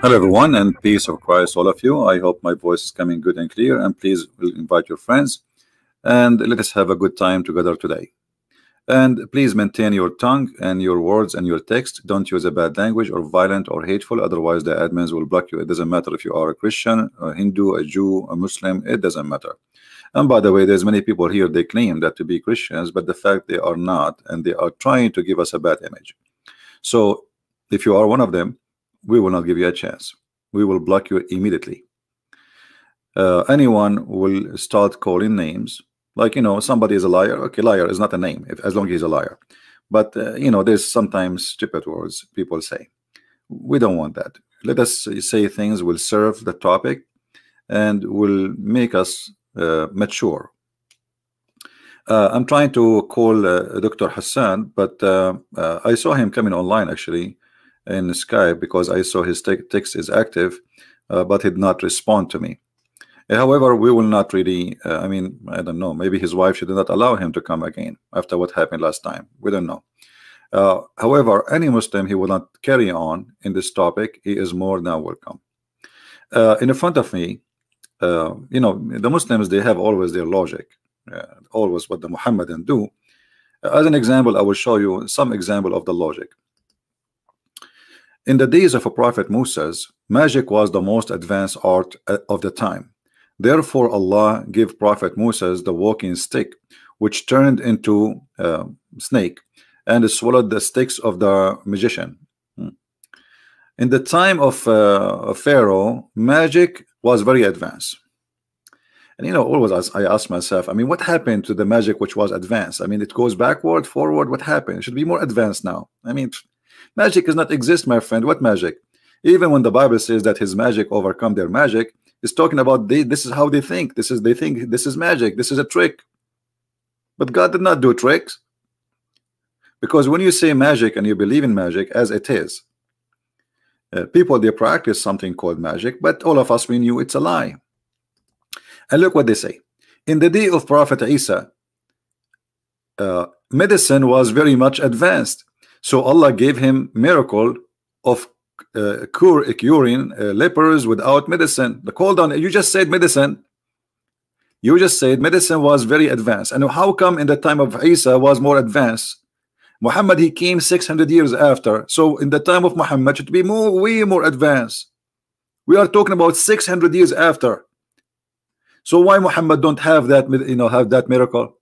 Hello, everyone, and peace of Christ, all of you. I hope my voice is coming good and clear. And please invite your friends and let us have a good time together today. And please maintain your tongue and your words and your text. Don't use a bad language or violent or hateful. Otherwise, the admins will block you. It doesn't matter if you are a Christian, a Hindu, a Jew, a Muslim. It doesn't matter. And by the way, there's many people here, they claim that to be Christians, but the fact they are not, and they are trying to give us a bad image. So if you are one of them, we will not give you a chance. We will block you immediately. Anyone will start calling names, like, somebody is a liar. Okay, liar is not a name, as long as he's a liar. But there's sometimes stupid words people say. We don't want that. Let us say things will serve the topic and will make us mature. I'm trying to call Dr. Hassan, but I saw him coming online actually in Skype, because I saw his text is active, but he did not respond to me. However, we will not really, I don't know, maybe his wife should not allow him to come again after what happened last time. We don't know. However, any Muslim, he will not carry on in this topic, he is more than welcome. In front of me, the Muslims, they have always their logic, always what the Muhammadan do. As an example, I will show you some example of the logic. In the days of a Prophet Moses, magic was the most advanced art of the time. Therefore, Allah gave Prophet Moses the walking stick, which turned into a snake and swallowed the sticks of the magician. In the time of Pharaoh, magic was very advanced. And always I ask myself, what happened to the magic which was advanced? It goes backward, forward. What happened? It should be more advanced now. Magic does not exist, my friend. What magic? Even when the Bible says that his magic overcome their magic, it's talking about this is how they think. They think this is magic. This is a trick. But God did not do tricks. Because when you say magic and you believe in magic as it is, people, they practice something called magic, but all of us, we knew it's a lie. And look what they say. In the day of Prophet Isa, medicine was very much advanced. So Allah gave him miracle of curing lepers without medicine. Hold on, you just said medicine. You just said medicine was very advanced. And how come in the time of Isa was more advanced? Muhammad, he came 600 years after. So in the time of Muhammad, it should be way more advanced. We are talking about 600 years after. So why Muhammad don't have that, have that miracle?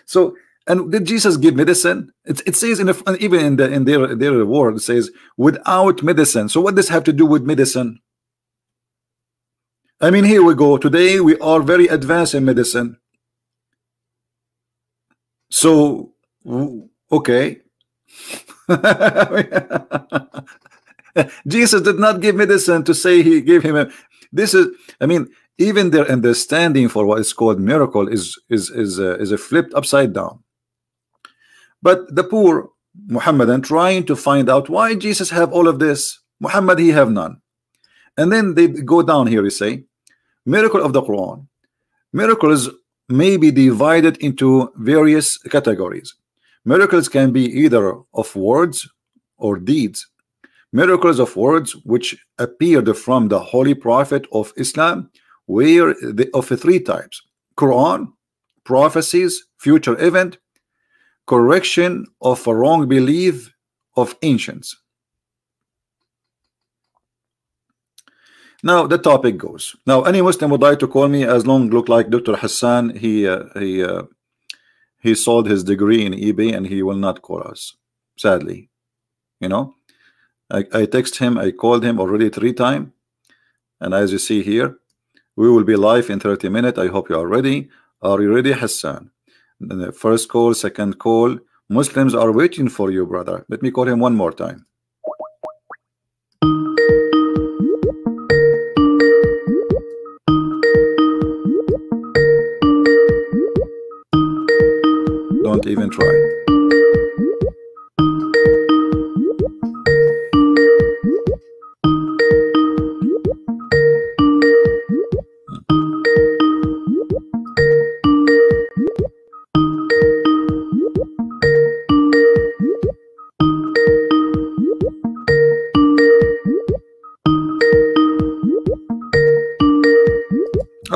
So, and did Jesus give medicine? It says even in their word, it says without medicine. So what does have to do with medicine? Here we go. Today we are very advanced in medicine. So okay. Jesus did not give medicine to say he gave him this is, even their understanding for what is called miracle is flipped upside down. But the poor Muhammadan trying to find out why Jesus have all of this, Muhammad he have none. And then they go down here, you say miracle of the Quran. Miracles may be divided into various categories. Miracles can be either of words or deeds. Miracles of words which appeared from the Holy Prophet of Islam were of three types: Quran, prophecies, future event, correction of a wrong belief of ancients. Now the topic goes. Now any Muslim would like to call me, as long look like Dr. Hassan, he sold his degree in eBay and he will not call us, sadly. I text him, I called him already 3 times, and as you see here, we will be live in 30 minutes. I hope you are ready. Are you ready, Hassan? The first call, second call. Muslims are waiting for you, brother. Let me call him one more time. Don't even try.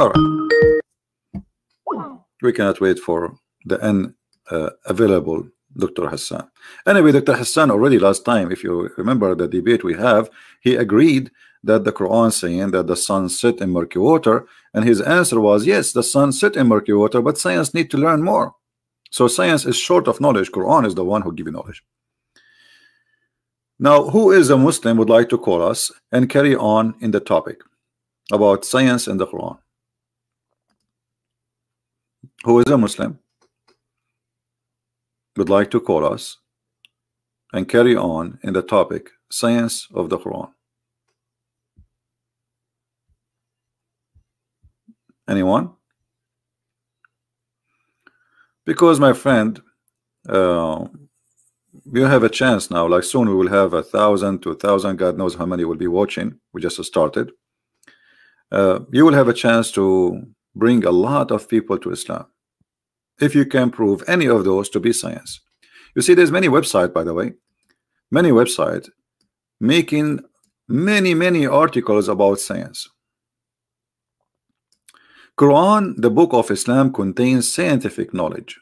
All right. We cannot wait for the available Dr. Hassan. Anyway, Dr. Hassan already last time, if you remember the debate we have, he agreed that the Quran saying that the sun set in murky water, and his answer was yes, the sun set in murky water, but science need to learn more. So science is short of knowledge. Quran is the one who gives you knowledge. Now, who is a Muslim would like to call us and carry on in the topic about science and the Quran? Who is a Muslim would like to call us and carry on in the topic science of the Quran? Anyone? Because my friend, you have a chance now. Like soon we will have 1,000 to 2,000. God knows how many will be watching. We just started. You will have a chance to bring a lot of people to Islam if you can prove any of those to be science. You see, there's many websites, by the way, many websites making many articles about science. Quran, the book of Islam, contains scientific knowledge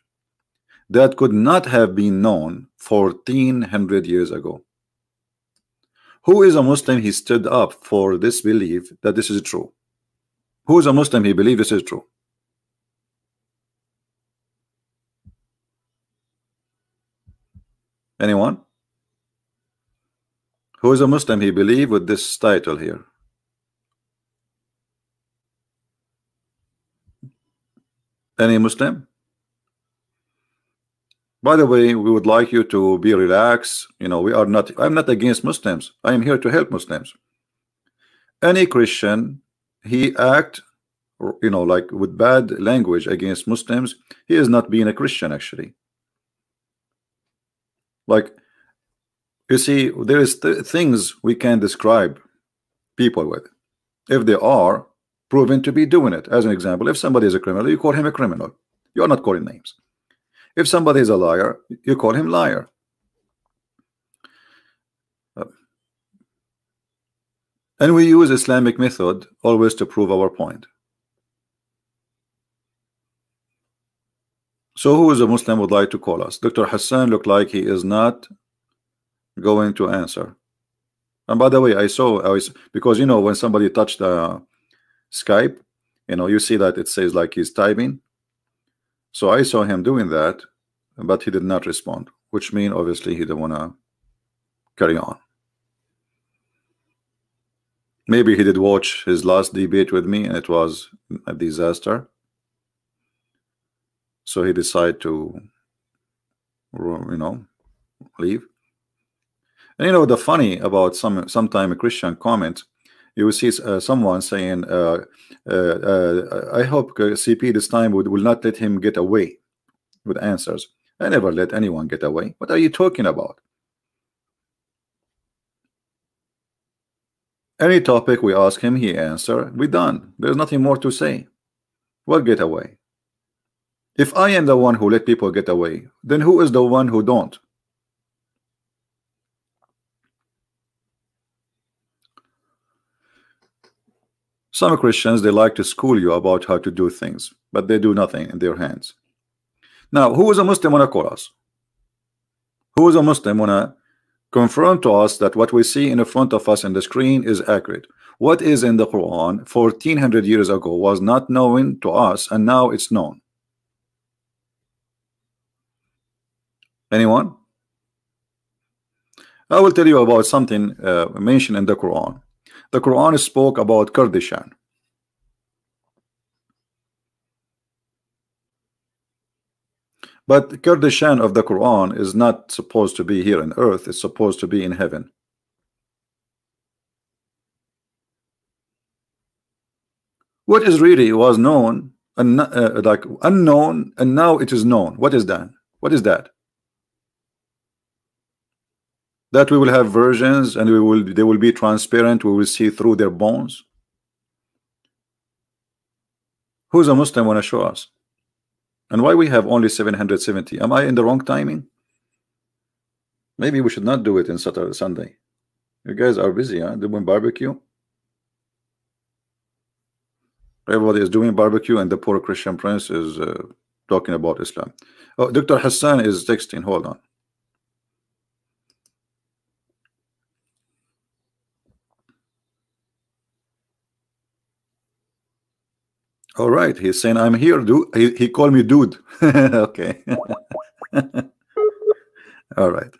that could not have been known 1400 years ago. Who is a Muslim? He stood up for this belief that this is true. Who is a Muslim? He believes this is true. Anyone? Who is a Muslim? He believes with this title here. Any Muslim? By the way, we would like you to be relaxed. You know, I'm not against Muslims. I am here to help Muslims. Any Christian, he act, you know, like with bad language against Muslims, he is not being a Christian actually. Like, you see, there is things we can describe people with if they are proven to be doing it. As an example, if somebody is a criminal, you call him a criminal. You are not calling names. If somebody is a liar, you call him liar. And we use Islamic method always to prove our point. So who is a Muslim would like to call us? Dr. Hassan looked like he is not going to answer. And by the way, I saw because you know when somebody touched Skype, you know, you see that it says like he's typing. So I saw him doing that, but he did not respond, which means obviously he didn't want to carry on. Maybe he did watch his last debate with me and it was a disaster. So he decided to, you know, leave. And you know, the funny about sometime a Christian comment, you will see someone saying, I hope CP this time will not let him get away with answers. I never let anyone get away. What are you talking about? Any topic we ask him, he answer. We done. There's nothing more to say. What get away? If I am the one who let people get away, then who is the one who don't? Some Christians, they like to school you about how to do things, but they do nothing in their hands. Now, who is a Muslim wanna call us? Who is a Muslim wanna confirm to us that what we see in front of us in the screen is accurate? What is in the Quran 1400 years ago was not known to us, and now it's known. Anyone? I will tell you about something mentioned in the Quran. The Quran spoke about Kurdistan. But Kurdistan of the Quran is not supposed to be here on earth. It's supposed to be in heaven. What is really was known and like unknown, and now it is known. What is that? What is that? That we will have versions and they will be transparent. We will see through their bones. Who's a Muslim want to show us? And why we have only 770? Am I in the wrong timing? Maybe we should not do it in Saturday, Sunday. You guys are busy, huh? Doing barbecue. Everybody is doing barbecue, and the poor Christian prince is talking about Islam. Oh, Dr. Hassan is texting. Hold on. All right, he's saying I'm here, dude. He called me dude. Okay. All right.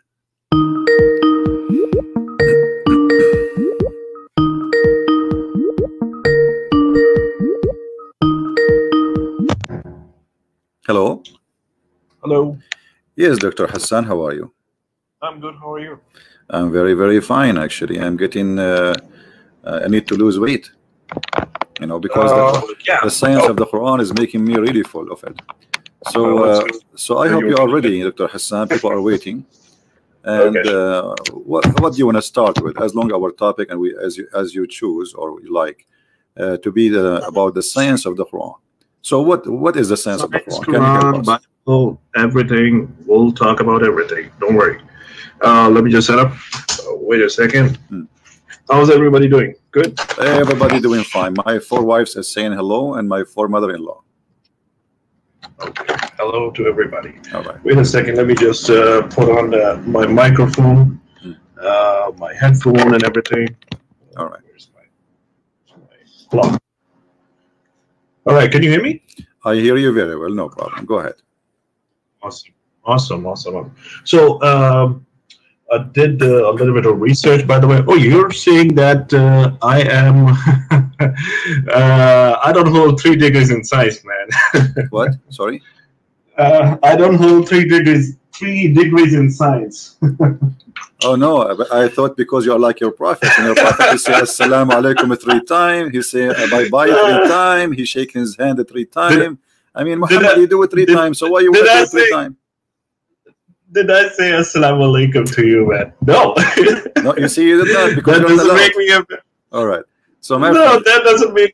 Hello. Hello. Yes, Dr. Hassan, how are you? I'm good. How are you? I'm very, very fine, actually. I'm getting, I need to lose weight, you know, because Yeah. the science of the Quran is making me really full of it. So, Well, that's good. so I hope you are ready, Dr. Hassan. People are waiting. And Okay. what do you want to start with? As long as our topic, and we, as you choose or you like, to be about the science of the Quran. So, what is the science of the Science, Quran? Can you help Quran, us? Bible, everything. We'll talk about everything. Don't worry. Let me just set up. Wait a second. How's everybody doing? Good? Everybody doing fine. My 4 wives are saying hello, and my 4 mother-in-law. Okay. Hello to everybody. All right. Wait a second. Let me just put on my microphone, my headphone, and everything. All right. Where's my plug? All right. Can you hear me? I hear you very well. No problem. Go ahead. Awesome. So I did a little bit of research, by the way. Oh, you're saying that I am, I don't hold 3 degrees in science, man. What? Sorry? I don't hold 3 degrees in science. Oh no, I thought because you are like your prophet, and your prophet he say assalamu alaikum 3 times, he say bye bye 3 times, he shake his hand 3 times. I mean, Muhammad, you do it 3 times, so why you want to do it 3 times? Did I say assalamu alaikum to you, man? No. No, you see, you did not, because that doesn't make me a... All right. So my no, friend, that doesn't mean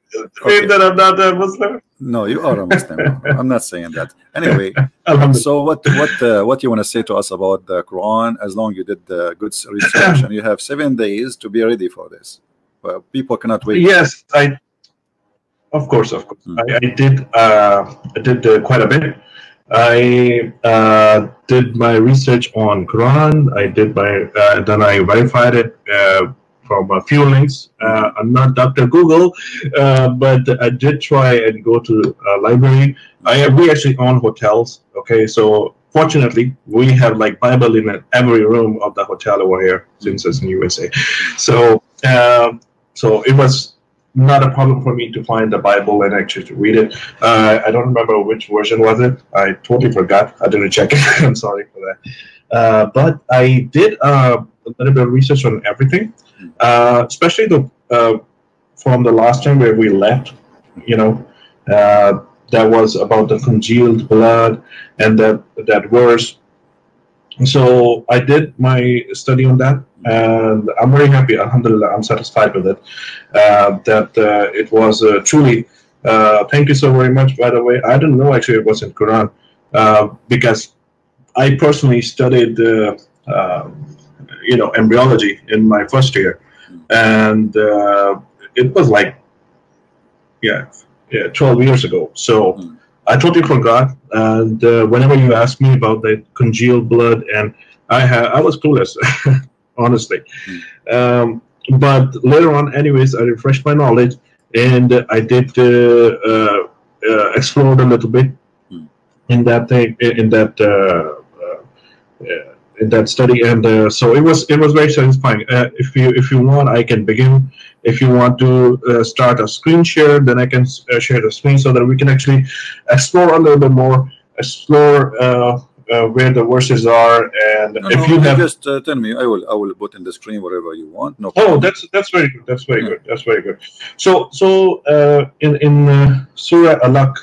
that I'm not a Muslim. No, you are a Muslim. No, I'm not saying that. Anyway, so what you want to say to us about the Quran? As long as you did the good research and you have 7 days to be ready for this. Well, people cannot wait. Yes, of course. I did quite a bit. I did my research on Quran. I did my then I verified it from a few links. I'm not Dr. Google, but I did try and go to a library. We actually own hotels. Okay, so fortunately we have like Bible in every room of the hotel over here since it's in USA. So so it was not a problem for me to find the Bible and actually to read it. I don't remember which version was it. I totally forgot. I didn't check it. I'm sorry for that. But I did a little bit of research on everything, especially from the last time where we left. You know, that was about the congealed blood and that verse. So I did my study on that, and I'm very happy. Alhamdulillah, I'm satisfied with it. That it was truly. Thank you so very much. By the way, I didn't know actually it was in Quran because I personally studied embryology in my first year, and it was like 12 years ago. So. I totally forgot, and whenever you ask me about the congealed blood, and I was clueless, honestly. But later on, anyways, I refreshed my knowledge, and I did explore a little bit in that thing, in that study, and so it was very satisfying. If you want, I can begin. If you want to start a screen share, then I can share the screen so that we can actually explore a little bit more, explore where the verses are, and if you have just tell me, I will put in the screen whatever you want. No problem. Oh, that's very good. That's very good. That's very good. So in Surah Al-Alaq,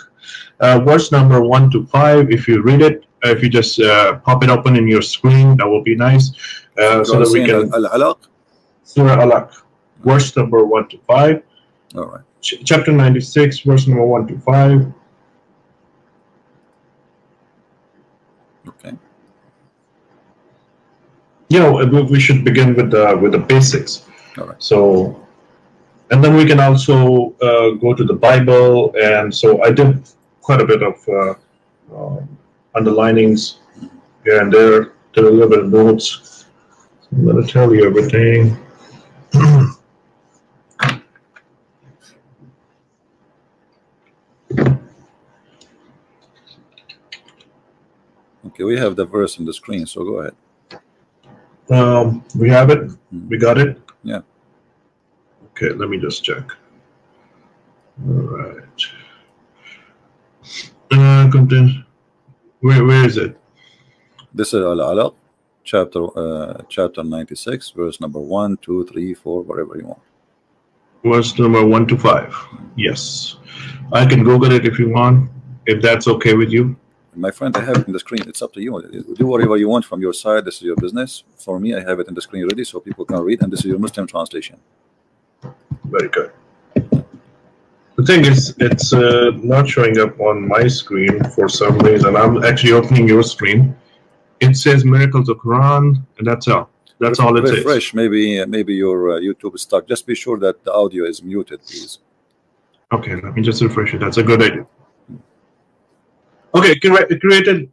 verse number 1 to 5, if you read it, if you just pop it open in your screen, that will be nice. So that we can. Al-Alaq? Surah Al-Alaq, verse number 1 to 5. All right. Chapter 96, verse number 1 to 5. Okay. You know, we should begin with the basics. All right. So, And then we can also go to the Bible. And so I did quite a bit of underlinings here and there, did a little bit of notes. I'm going to tell you everything. Okay, we have the verse on the screen, so go ahead. We have it. We got it. Yeah. Okay, let me just check. All right. Content. Where is it? This is Al-Alaq, chapter 96, verse number 1, 2, 3, 4, whatever you want. Verse number 1 to 5. Yes, I can Google it if you want, if that's okay with you. My friend, I have it in the screen. It's up to you. Do whatever you want from your side. This is your business. For me, I have it in the screen ready so people can read, and this is your Muslim translation. Very good. The thing is, it's not showing up on my screen for some reason. I'm actually opening your screen. It says Miracles of Quran, and that's all. That's all it says. Refresh. Maybe your YouTube is stuck. Just be sure that the audio is muted, please. Okay, let me just refresh it. That's a good idea. Okay, created.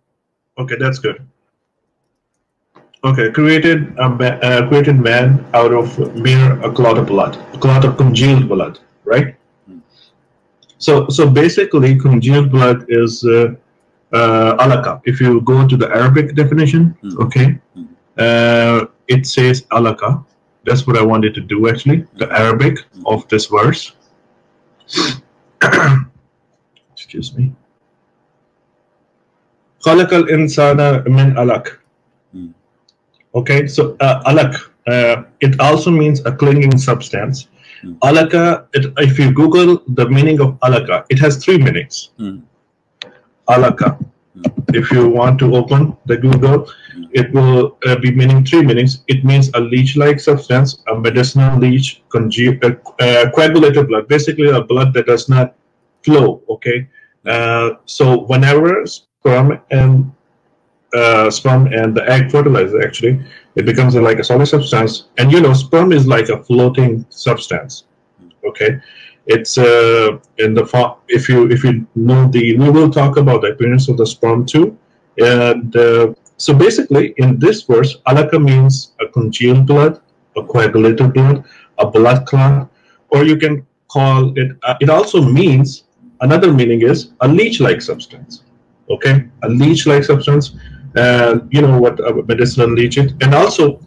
Okay, that's good. Okay, created man out of mere a clot of blood, a clot of congealed blood, right? So basically, congealed blood is alaka. If you go to the Arabic definition, okay, it says alaka. That's what I wanted to do actually. The Arabic of this verse. Excuse me. خلق الإنسان من علق. Okay, so alaq, it also means a clinging substance. Alaka, if you Google the meaning of alaka, it has 3 meanings. Alaka. If you want to open the Google, it will be meaning 3 meanings. It means a leech-like substance, a medicinal leech, coagulated blood, basically a blood that does not flow. Okay, so whenever sperm and the egg fertilize, actually, it becomes like a solid substance. And you know, sperm is like a floating substance. Okay, it's in the form. If you know we will talk about the appearance of the sperm too. And so basically, in this verse, alaka means a congealed blood, a coagulated blood, a blood clot, or you can call it. It also means, another meaning is a leech-like substance. Okay, a leech-like substance. You know what a medicinal leech is. And also,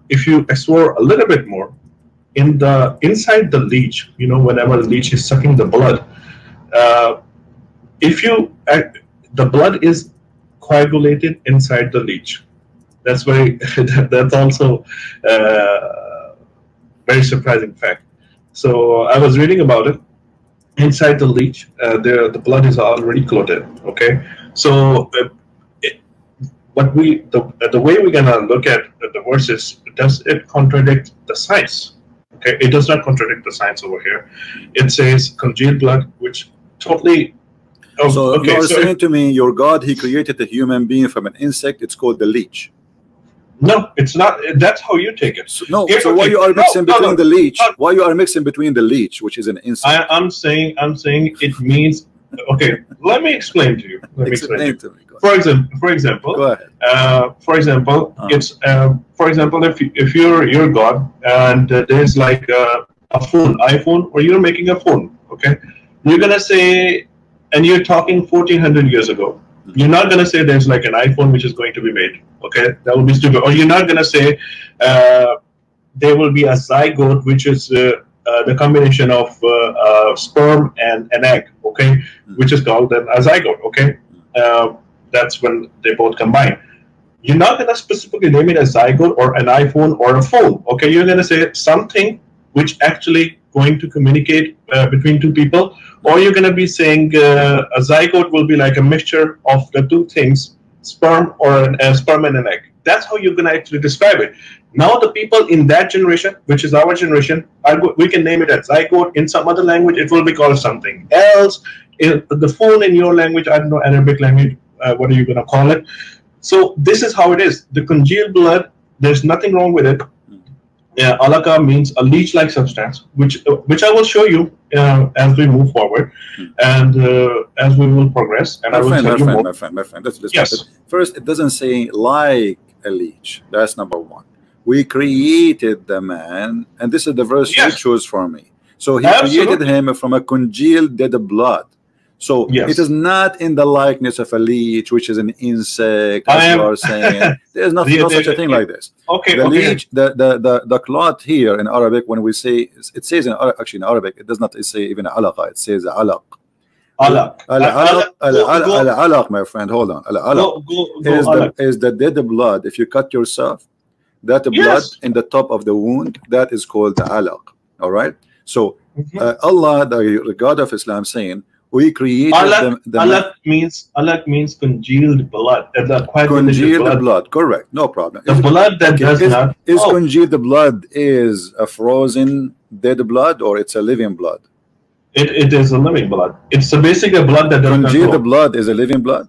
if you explore a little bit more, inside the leech, you know, whenever the leech is sucking the blood, the blood is coagulated inside the leech. That's that's also very surprising fact. So I was reading about it. Inside the leech, the blood is already clotted. Okay, so the way we're gonna look at the verses, does it contradict the science? Okay, it does not contradict the science over here. It says congealed blood, which totally. So okay, you are saying to me, your God, He created a human being from an insect. It's called the leech. No, it's not. That's how you take it. So, no. So why you are mixing between the leech? Why you are mixing between the leech, which is an insect? I'm saying it means. Okay, let me explain to you. Let me explain to you. For example, go ahead. It's for example, if you're God and there's like a iPhone, or you're making a phone, okay, you're gonna say, and you're talking 1400 years ago. You're not going to say there's like an iPhone which is going to be made. Okay, that would be stupid. Or you're not going to say there will be a zygote, which is the combination of sperm and an egg. Okay, which is called a zygote. Okay, that's when they both combine. You're not going to specifically name it a zygote or an iPhone or a phone. Okay, you're going to say something which actually going to communicate between two people, or you're going to be saying a zygote will be like a mixture of the two things, sperm and an egg. That's how you're going to actually describe it. Now the people in that generation, which is our generation, we can name it as zygote. In some other language, it will be called something else. The phone in your language, I don't know, Arabic language, what are you going to call it? So this is how it is. The congealed blood, there's nothing wrong with it. Yeah, alaka means a leech-like substance, which I will show you as we move forward, and as we will progress, and I will tell you more. My friend. Let's Yes. first. It doesn't say like a leech. That's number one. We created the man, and this is the verse you Yes. choose for me. So he Absolutely. created him from a congealed dead blood. So Yes. it is not in the likeness of a leech, which is an insect, as you are saying. There's no such a thing like this. Okay. The Okay. leech, the cloth here in Arabic, when we say, it says actually in Arabic, it does not say even alaqa, it says alaq. Alaq. Al-alaq, my friend, hold on. Al-alaq is the dead blood. If you cut yourself, that blood Yes. in the top of the wound, that is called the alaq. All right. So Allah, the God of Islam, saying, we created alaq means congealed blood. Congealed blood, correct, no problem. The blood that does not. Is congealed blood is a frozen dead blood, or it's a living blood? It is a living blood. It's basically a blood that does not flow. Congealed blood is a living blood.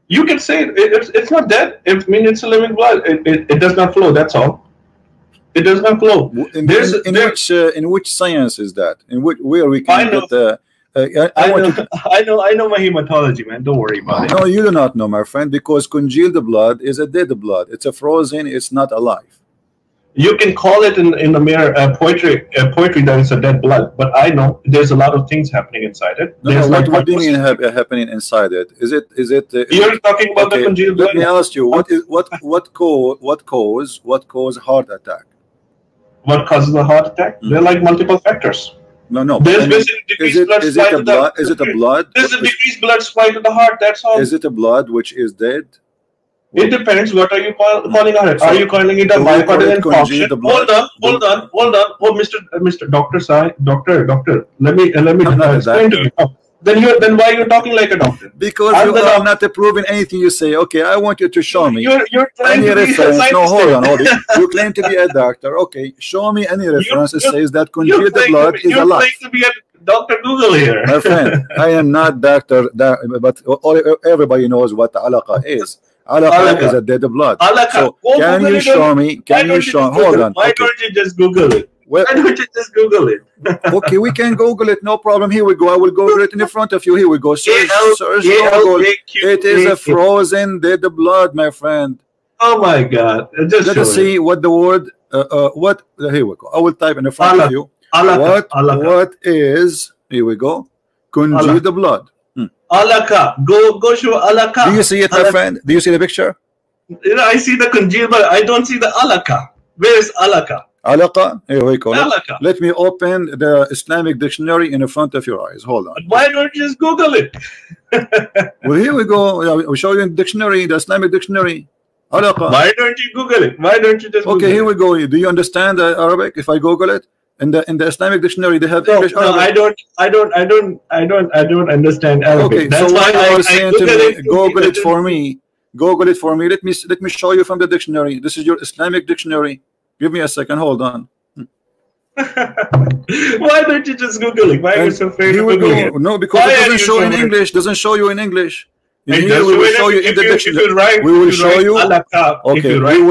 You can say it's not dead. It means it's a living blood. It does not flow. That's all. It does not flow. In which science is that? In which where we can get the? I know my hematology, man. Don't worry about it. No, you do not know, my friend, because congealed blood is a dead blood. It's a frozen. It's not alive. You can call it in the mere poetry that it's a dead blood, but I know there's a lot of things happening inside it. What do you mean happening inside it? Is it? You're talking about the congealed blood. Let me ask you, what cause heart attack? What causes a heart attack? There are like multiple factors. No. There's decreased blood supply to the heart. Is it a blood? There's a decreased blood supply to the heart. That's all. Is it a blood which is dead? It depends. What are you calling it? Are you calling it a myocardial infarction? Hold on. Oh, Mr. Doctor. Let me explain to you. Then why are you talking like a doctor? Because you are not approving anything you say. Okay, I want you to show me you're trying any to reference. be a No, hold on. You claim to be a doctor. Okay, show me any reference that says that congealed blood is alive. You claim to be a Dr. Google here. My friend, I am not doctor, but everybody knows what alaqa is. Alaqa is a dead blood. So can you show me? Hold on. Why don't you just Google it? Why don't you just Google it? Okay, we can Google it, no problem. Here we go. I will Google it in front of you. Here we go. Search Google. It is a frozen dead blood, my friend. Oh my God! Let us see what the word. Here we go. I will type in front of you. What is? Here we go. Congealed blood. Alaka. Go show alaka. Do you see it, my friend? Do you see the picture? I see the congealed, but I don't see the alaka. Where is alaka? Alaqa, here we go. Alaka. Let me open the Islamic dictionary in front of your eyes. Hold on. Why don't you just Google it? Well, here we go. We'll show you in dictionary, the Islamic dictionary. Alaqa. Why don't you Google it? Why don't you just Google here we go. Do you understand Arabic? If I Google it in the Islamic dictionary, they have English. No, Arabic. I don't understand Arabic. Okay, that's so why I was saying to me, Google it for me. Google it for me. Let me show you from the dictionary. This is your Islamic dictionary. Give me a second. Hold on. Why don't you just Google it? Why are you so afraid to Google it? No, because it doesn't show in English. Doesn't show you in English. Here we will show you in the dictionary. We will show you. Okay, we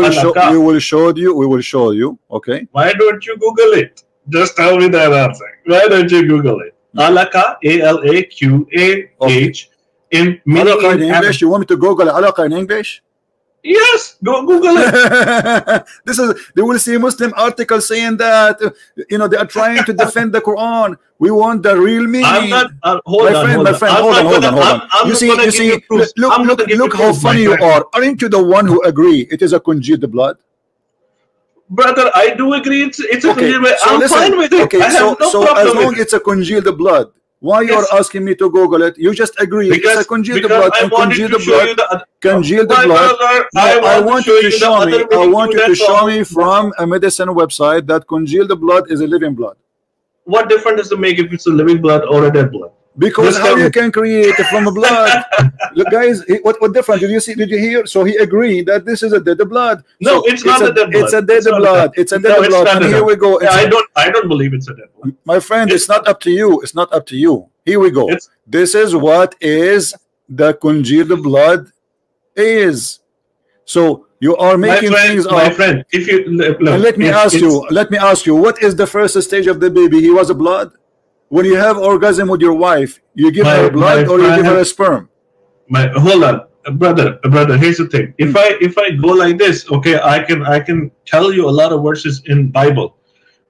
will show you. Okay. Why don't you Google it? Just tell me that answer. Why don't you Google it? Alaqa, ALAQAH. In English. You want me to Google alaqa in English? Yes, go Google it. They will see Muslim articles saying that they are trying to defend the Quran. We want the real meaning. I'm not. My friend, hold on. You see. Look how funny you are. Aren't you the one who agree it is a congealed blood? Brother, I do agree. It's a congealed blood. I'm fine with it. Okay, so as long as it's a congealed blood, why you are asking me to Google it? You just agree it's a congealed blood. I want you to show me. I want you to show me from a medicine website that congealed blood is a living blood. What difference does it make if it's a living blood or a dead blood? Because how you can create it from a blood? Look, guys, what difference did you see? Did you hear? So he agreed that this is a dead blood. No, it's not a dead blood. It's a dead blood. It's a dead blood. And here we go. I don't believe it's a dead blood. My friend, it's not up to you. It's not up to you. Here we go. This is what is the congealed blood is. So You are making things my up. friend, if you look, And let me ask you, what is the first stage of the baby? He was blood. When you have orgasm with your wife, you give her blood or you give her a sperm? Hold on, brother. Here's the thing. If I go like this, okay, I can tell you a lot of verses in Bible,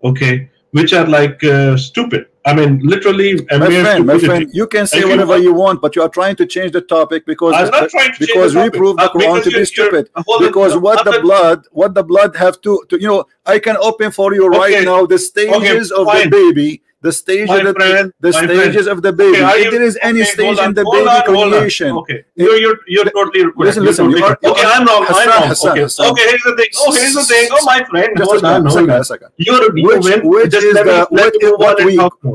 okay, which are like stupid. I mean, literally. My friend, you can say whatever you want, but you are trying to change the topic because I'm not trying to because we prove the Quran to be stupid. Because what the blood have to you know, I can open for you right now the stages of the baby. The stages of the baby. If there is any stage in the baby creation. Okay, you're totally correct. Listen, okay, I'm wrong. Hassan. Okay, here's the thing. Here's the thing. Oh, my friend. Just a second.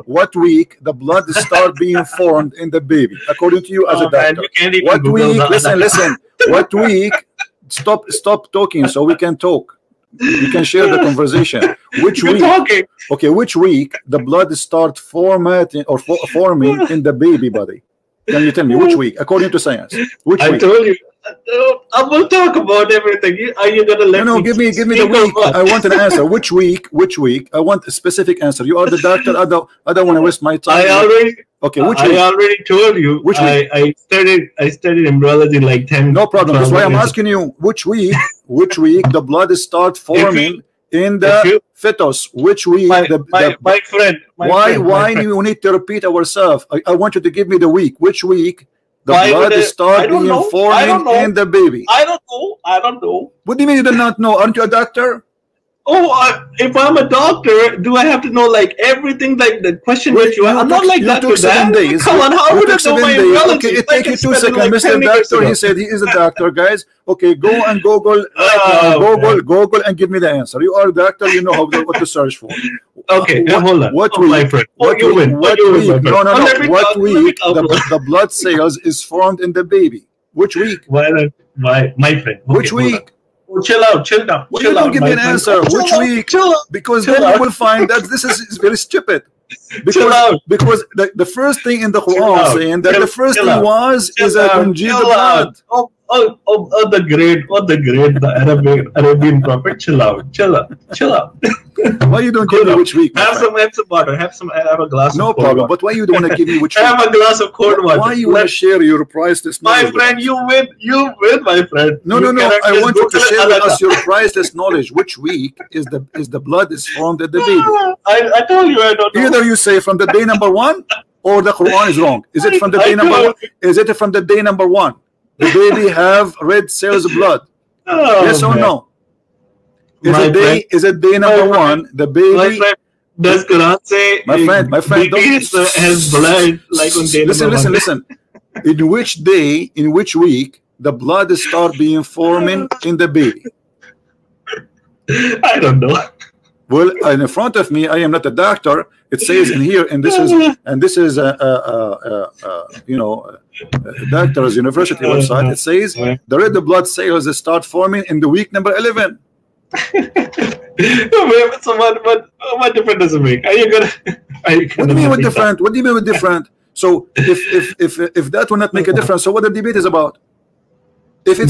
What week the blood start being formed in the baby, according to you as a doctor? What week? Listen. What week? Stop talking so we can talk. We can share the conversation. Which week? Okay, which week the blood start formatting or forming in the baby body? Can you tell me which week, according to science? Which week? I told you. I will talk about everything. Are you gonna let me? Give me the week. I want an answer. Which week? I want a specific answer. You are the doctor. I don't want to waste my time. Okay, which week? I already told you. Which week? I studied embryology like 10. No problem. That's why I'm asking you. Which week? Which week the blood start forming in the fetus? Which week? My friend. Why do you need to repeat ourselves? I want you to give me the week. Which week the blood start being forming in the baby? I don't know. What do you mean you do not know? Aren't you a doctor? Oh, if I'm a doctor, do I have to know like everything? Like the question that you have? I'm not like that. You took 7 days. Come on, how would I know my embryology? Okay, it takes you 2 seconds. Mr. Doctor, he said he is a doctor, guys. Okay, go and Google, Google and give me the answer. You are a doctor, you know what to search for. Okay, hold on. What week? My friend. What week? No. What week the blood cells is formed in the baby? Which week? My friend. Which week? Oh, chill out. Well, you don't give me an answer. Which week? Because then you will find that this is very stupid. Because the first thing in the Quran saying that the first thing is a congealed blood. The Arabian prophet. Chill out. Why you don't give me which week? Have some water. Have a glass. No of problem. Water. But why you don't want to give me which week? Have a glass of cold water. Why you want to share your priceless knowledge? My friend, you win, my friend. No. I want you to share with us your priceless knowledge. Which week is the blood is formed at the baby? I told you I don't know. Either you say from the day number 1 or the Quran is wrong. Is it from the day number 1? Is it from the day number 1? The baby have red cells of blood. Yes or no? Is it day number 1? The baby. Does Quran say? My friend, has blood like on day number 1? Listen. In which day, in which week, the blood start being forming in the baby? I don't know. Well, in front of me, I am not a doctor. It says in here, and this is doctor's university website. It says the red blood cells start forming in the week number 11. So what difference does it make? Are you gonna? What do you mean with different? What do you mean with different? So if that will not make a difference, so what the debate is about? If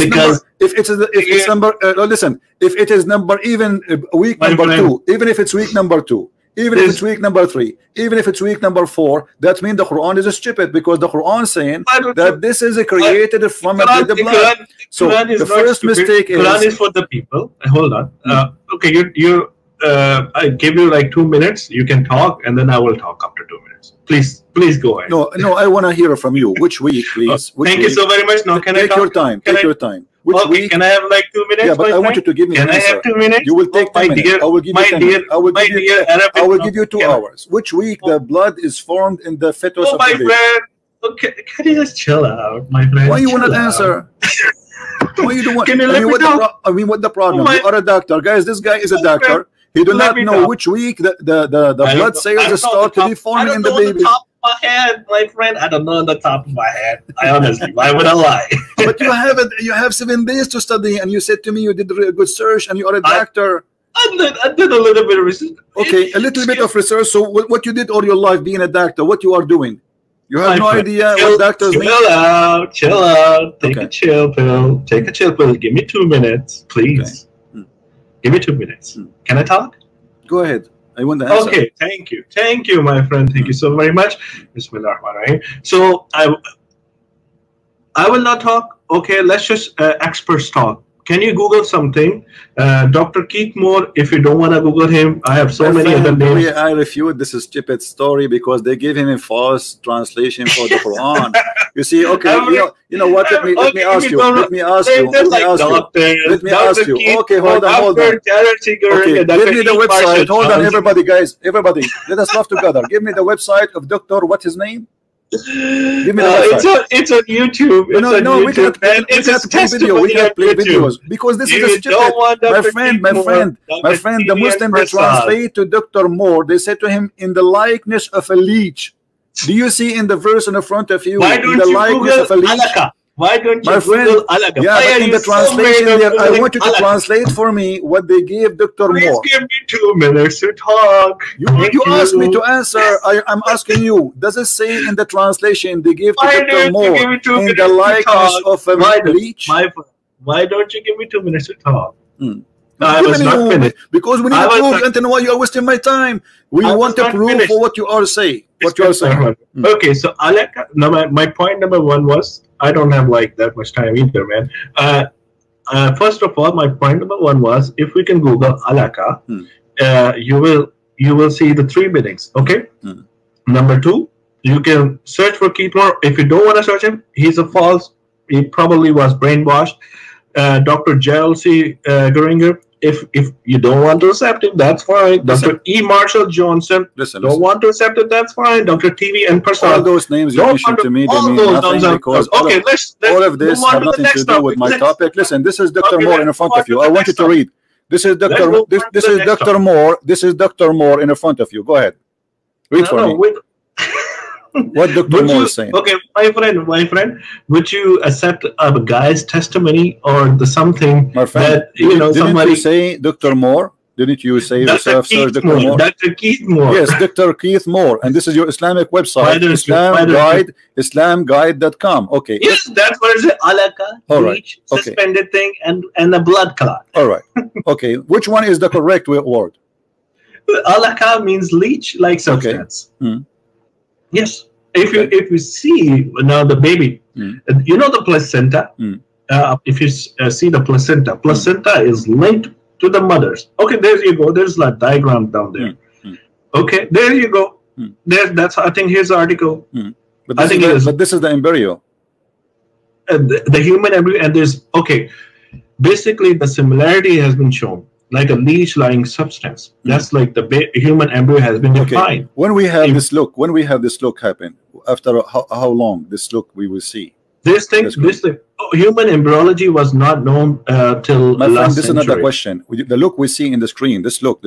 it is number even week number 2, even if it's week number 2, even if it's week number 3, even if it's week number 4, that means the Quran is stupid, because the Quran is saying that this is created from the blood. So the first mistake is Quran is for the people. Hold on. Okay, you I give you like 2 minutes. You can talk, and then I will talk after 2 minutes. Please go ahead. No, I want to hear from you. Which week, please? Thank you so very much. Now, can I take your time? Take your time. Which week? Can I have like 2 minutes? Yeah, but I want you to give me an answer. Can I have 2 minutes? You will take 10 minutes. I will give you 10 minutes. I will give you 2 hours. Which week the blood is formed in the fetus of the baby? Friend. Okay, can you just chill out, my friend? Why you want to answer? Why you don't want? I mean, what the problem? You are a doctor, guys. This guy is a doctor. He do not know which week the blood cells start to be forming in the baby. My head, my friend, I don't know on the top of my head. I honestly, why would I lie? But you have 7 days to study, and you said to me you did a good search, and you are a doctor. I did a little bit of research. Okay, a little bit of research. So what you did all your life being a doctor, what you are doing? You have My no friend, idea what doctors mean? chill out, chill out. Take Okay. a chill pill. Take a chill pill. Give me 2 minutes, please. Give me 2 minutes. Can I talk? Go ahead. I want the answer. Okay, thank you. Thank you, my friend. Thank you so very much. Bismillahirrahmanirrahim. So I will not talk. Okay, let's just experts talk. Can you Google something? Dr. Keith Moore, if you don't want to Google him, I have so many other names. I refute this stupid story because they give him a false translation for the Quran. You see, okay, you know what? Let me ask you. Let me ask you. Okay, hold on. Okay, give me the website. Hold on, everybody, guys. Everybody, let us laugh together. Give me the website of Dr. What's his name? Give me the website. It's on YouTube. We cannot play video. We cannot play videos because this is a stupid. My friend. The Muslim they translate to Dr. Moore. They say to him, in the likeness of a leech. Do you see in the verse in the front of you? Why don't the you likeness Google of a leech? Alaka? Why don't you My friend, Google Alaka? yeah, but in the translation there, I want you to translate for me what they gave Dr. Please Moore. give me 2 minutes to talk. You asked me to answer. I'm asking you. Does it say in the translation they gave to Why Dr. Moore in the likeness of a leech? Why don't you give me 2 minutes to talk? I was not finished. Because we need to prove, and then why you are wasting my time? We want to prove for what you are saying. What you are saying. Okay, so Alaka. Now my point number 1 was I don't have like that much time either, man. First of all, my point number 1 was if we can Google Alaka, you will see the 3 meanings. Okay. Number 2, you can search for Keith Moore. If you don't want to search him, he's a false. He probably was brainwashed. Dr. Gerald C. Geringer. If you don't want to accept it, that's fine. Dr. E. Marshall Johnson, don't want to accept it, that's fine. Dr. TV and Prasad. All those names you mentioned to me, they mean nothing because all of this have nothing to do with my topic. Listen, this is Dr. Moore in front of you. I want you to read. This is Dr. This is Dr. Moore. This is Dr. Moore in front of you. Go ahead. Read for me. What Dr. Moore is saying. Okay, my friend, would you accept a guy's testimony or the something my friend, that didn't somebody you say Dr. Moore? Didn't you say yourself, sir, Dr. Moore? Dr. Keith Moore. Yes, Dr. Keith Moore, and this is your Islamic website, Islamguide.com. Okay. Yes, that's what it is. Alaka, leech, suspended thing, and a blood clot. All right. Okay. Which one is the correct word? Alaka means leech, like substance. Okay. Yes. If you see now the baby, you know the placenta. If you see the placenta is linked to the mothers. Okay, there you go. There's a diagram down there. Okay, there you go. That's I think here's the article. But this is the embryo. The human embryo, and there's basically the similarity has been shown. Like a leech-like substance. That's like the human embryo has been defined. When we have this look happen, after how long this look we will see? Human embryology was not known till my last friend, this century. is another question. The look we see in the screen, this look.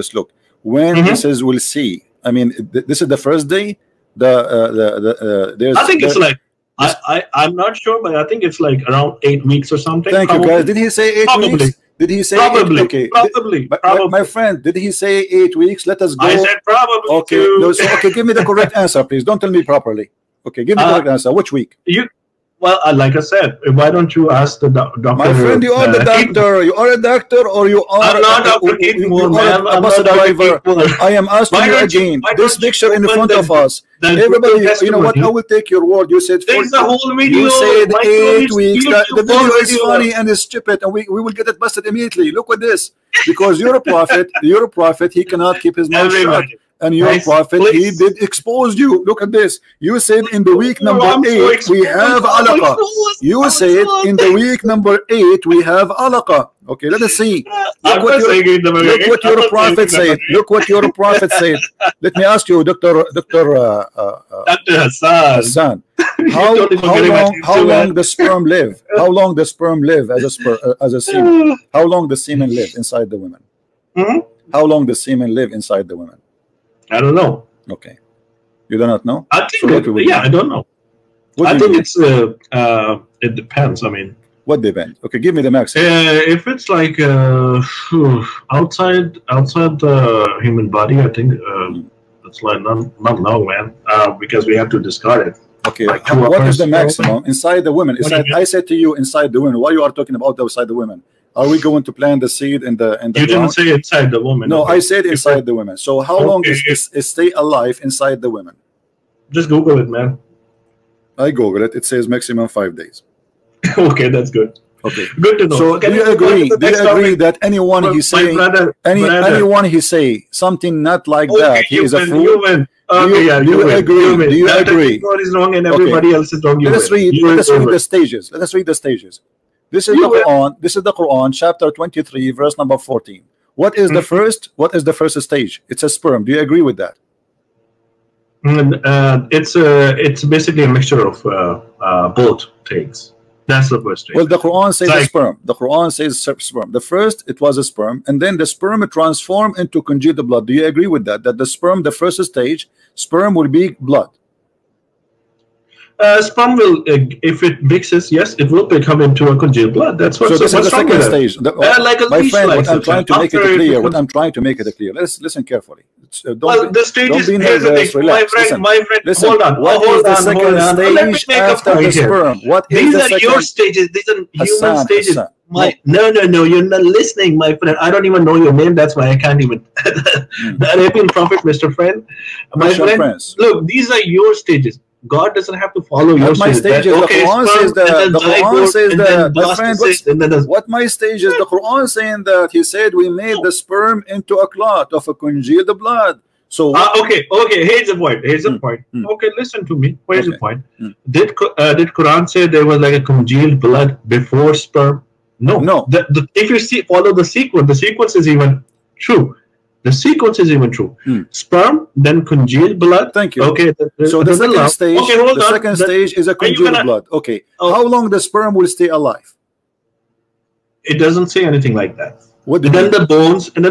When this is we'll see. I mean, this is the first day. I think it's like I'm not sure, but I think it's like around 8 weeks or something. Thank you, guys. Did he say 8 weeks? Did he say probably? Okay. Probably. My friend, did he say 8 weeks? Let us go. I said probably. Okay. No, so, give me the correct answer, please. Don't tell me properly. Okay, give me the correct answer. Which week? Well, like I said, why don't you ask the doctor? My friend, you are the doctor. You are a doctor, or you are I'm not Dr. a bus driver. I am asking you again. This picture in front of us. Everybody, you know what? I will take your word. You said there's a whole video. You said 8 weeks. The video is funny and it's stupid, and we will get it busted immediately. Look at this, because you're a prophet. You're a prophet. He cannot keep his mouth shut. And your prophet, he did expose you. Look at this. You said in the week number 8 we have alaqa. You said in the week number 8 we have alaqa. Okay, let us see. Look what your prophet said. Look what your prophet said. Let me ask you, Dr. Hassan. How long the sperm live? How long the sperm live as a semen? How long the semen live inside the women? How long the semen live inside the women? I don't know. Okay, you do not know. I think I don't know. I think it's it depends. I mean, what depends? Okay, give me the max. If it's like outside the human body, I think it's like not long, man. Because we have to discard it. Okay, like 2 what hours. is the maximum inside the women? I said to you inside the women. Why you are talking about outside the women? Are we going to plant the seed in the You ground? didn't say inside the woman. No, okay. I said inside the women. So how long is stay alive inside the women? Just Google it, man. I Google it. It says maximum 5 days. Okay, that's good. Okay, good to know. So do you agree? Do you agree that anyone he say anyone he say something not like that, he is a fool? Okay, do you agree? Do you agree? God is wrong and everybody else is wrong. Let us read the stages. Let us read the stages. This is the Quran. This is the Quran, chapter 23, verse number 14. What is the first? What is the first stage? It's a sperm. Do you agree with that? It's basically a mixture of both things. That's the first stage. Well, the Quran says a sperm. The Quran says sperm. The first, it was a sperm, and then the sperm transformed into congealed blood. Do you agree with that? That the sperm, the first stage, sperm will be blood. Sperm will, if it mixes, yes, it will become into a congealed blood. That's what. So this is the second stage. Like my friend, what I'm trying to make it clear. What I'm trying to make it clear. Let's listen carefully. The stage is, here's the thing. Relax. My friend, listen. Hold on. What is the second stage after the sperm? What is These the are second? your stages. These are human stages. Hassan. No, you're not listening, my friend. I don't even know your name. That's why I can't even. The Arabian Prophet, Mr. Friend. My friend, look, these are your stages. God doesn't have to follow your stages. The Quran says that. The Quran says that. My friend, what my stage is? The Quran saying that he said we made the sperm into a clot of a congealed blood. So okay. Here's the point. Okay, listen to me. Here's the point. Did Quran say there was like a congealed blood before sperm? No. If you follow the sequence is even true. The sequence is even true. Sperm, then congealed blood. Thank you. Okay. So the second stage. Okay, the second stage is a congealed blood. Okay. How long the sperm will stay alive? It doesn't say anything like that. What? Then the bones, and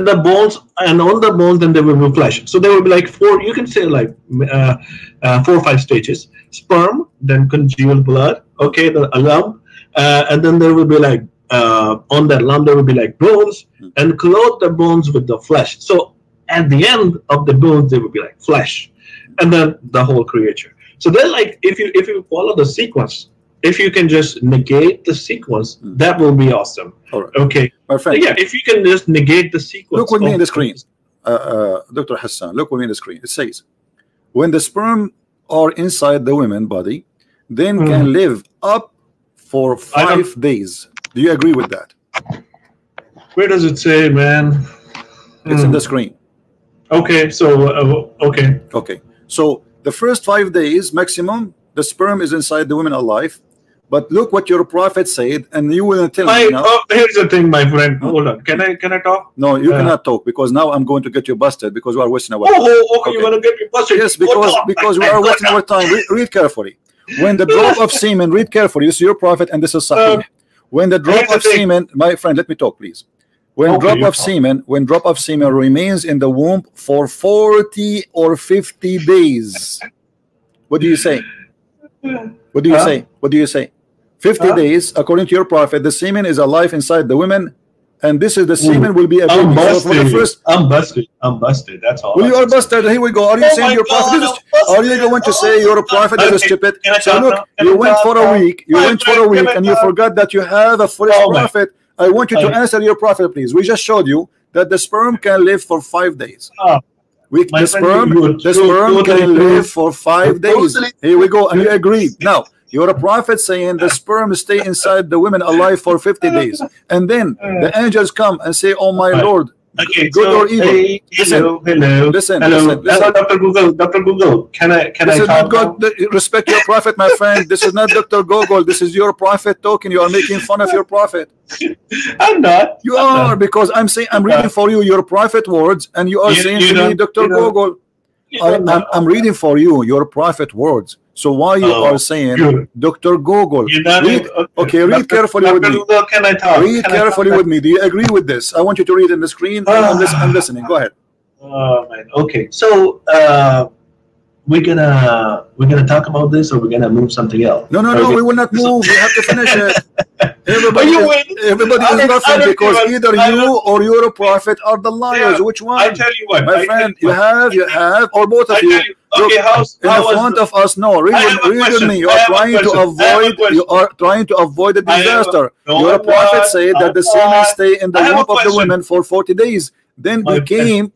on the bones, then there will be flesh. So there will be like 4. You can say like 4 or 5 stages. Sperm, then congealed blood. Okay, a lump, and then there will be like on that lump there will be like bones, and clothe the bones with the flesh. So at the end of the bones there will be like flesh, and then the whole creature. So then, like if you follow the sequence, if you can just negate the sequence, that will be awesome. All right. Okay. My friend. Yeah, if you can just negate the sequence. Look with me in the screen, Dr. Hassan. Look with me in the screen. It says, when the sperm are inside the woman body, then can live up for 5 days. Do you agree with that? Where does it say, man? It's in the screen. Okay. So okay. Okay. So the first 5 days maximum, the sperm is inside the woman alive. But look what your prophet said, and you will tell me now. Here's the thing, my friend. Hold on. Can I talk? No, you cannot talk, because now I'm going to get you busted because we are wasting our time. Okay. You're gonna get me busted. Yes, because we are wasting our time. Read carefully. When the drop of semen, read carefully. This is your prophet, and this is Sahih. When the drop of semen, my friend, let me talk, please. When drop of semen remains in the womb for 40 or 50 days. What do you say? What do you say? What do you say? 50 days, according to your prophet, the semen is alive inside the women, and this is the semen will be a baby. I'm busted. That's all. Well, you are busted. Here we go. Are you saying your prophet is? Are you going to say your prophet is stupid? So look, you went for a week. And you forgot that you have a foolish prophet. I want you to answer your prophet, please. We just showed you that the sperm can live for 5 days. The sperm can live for 5 days. Here we go, and you agreed. Now, you're a prophet saying the sperm stay inside the women alive for 50 days. And then the angels come and say, oh my Lord, good or evil. Listen. Hello, Dr. Google. Can I talk? Respect your prophet, my friend. This is not Dr. Google. This is your prophet talking. You are making fun of your prophet. I'm not. You are, because I'm reading for you your prophet words, and you are saying to me, Dr. Google. I'm reading for you your prophet words. So why you are saying Dr. Google? Read carefully with me. Can I talk? Read carefully with me. Do you agree with this? I want you to read in the screen. I'm listening. Go ahead. Man. Okay. So we're gonna talk about this, or we're gonna move something else? No. We will not move. We have to finish it. Everybody is laughing because either you or your prophet are the liars. Which one? I tell you what, my friend, you have, or both of you. Look, Okay, in the front of us, no. Read with me. You are trying to avoid. You are trying to avoid the disaster. Your prophet said that the semen stay in the womb of the women for 40 days. Then became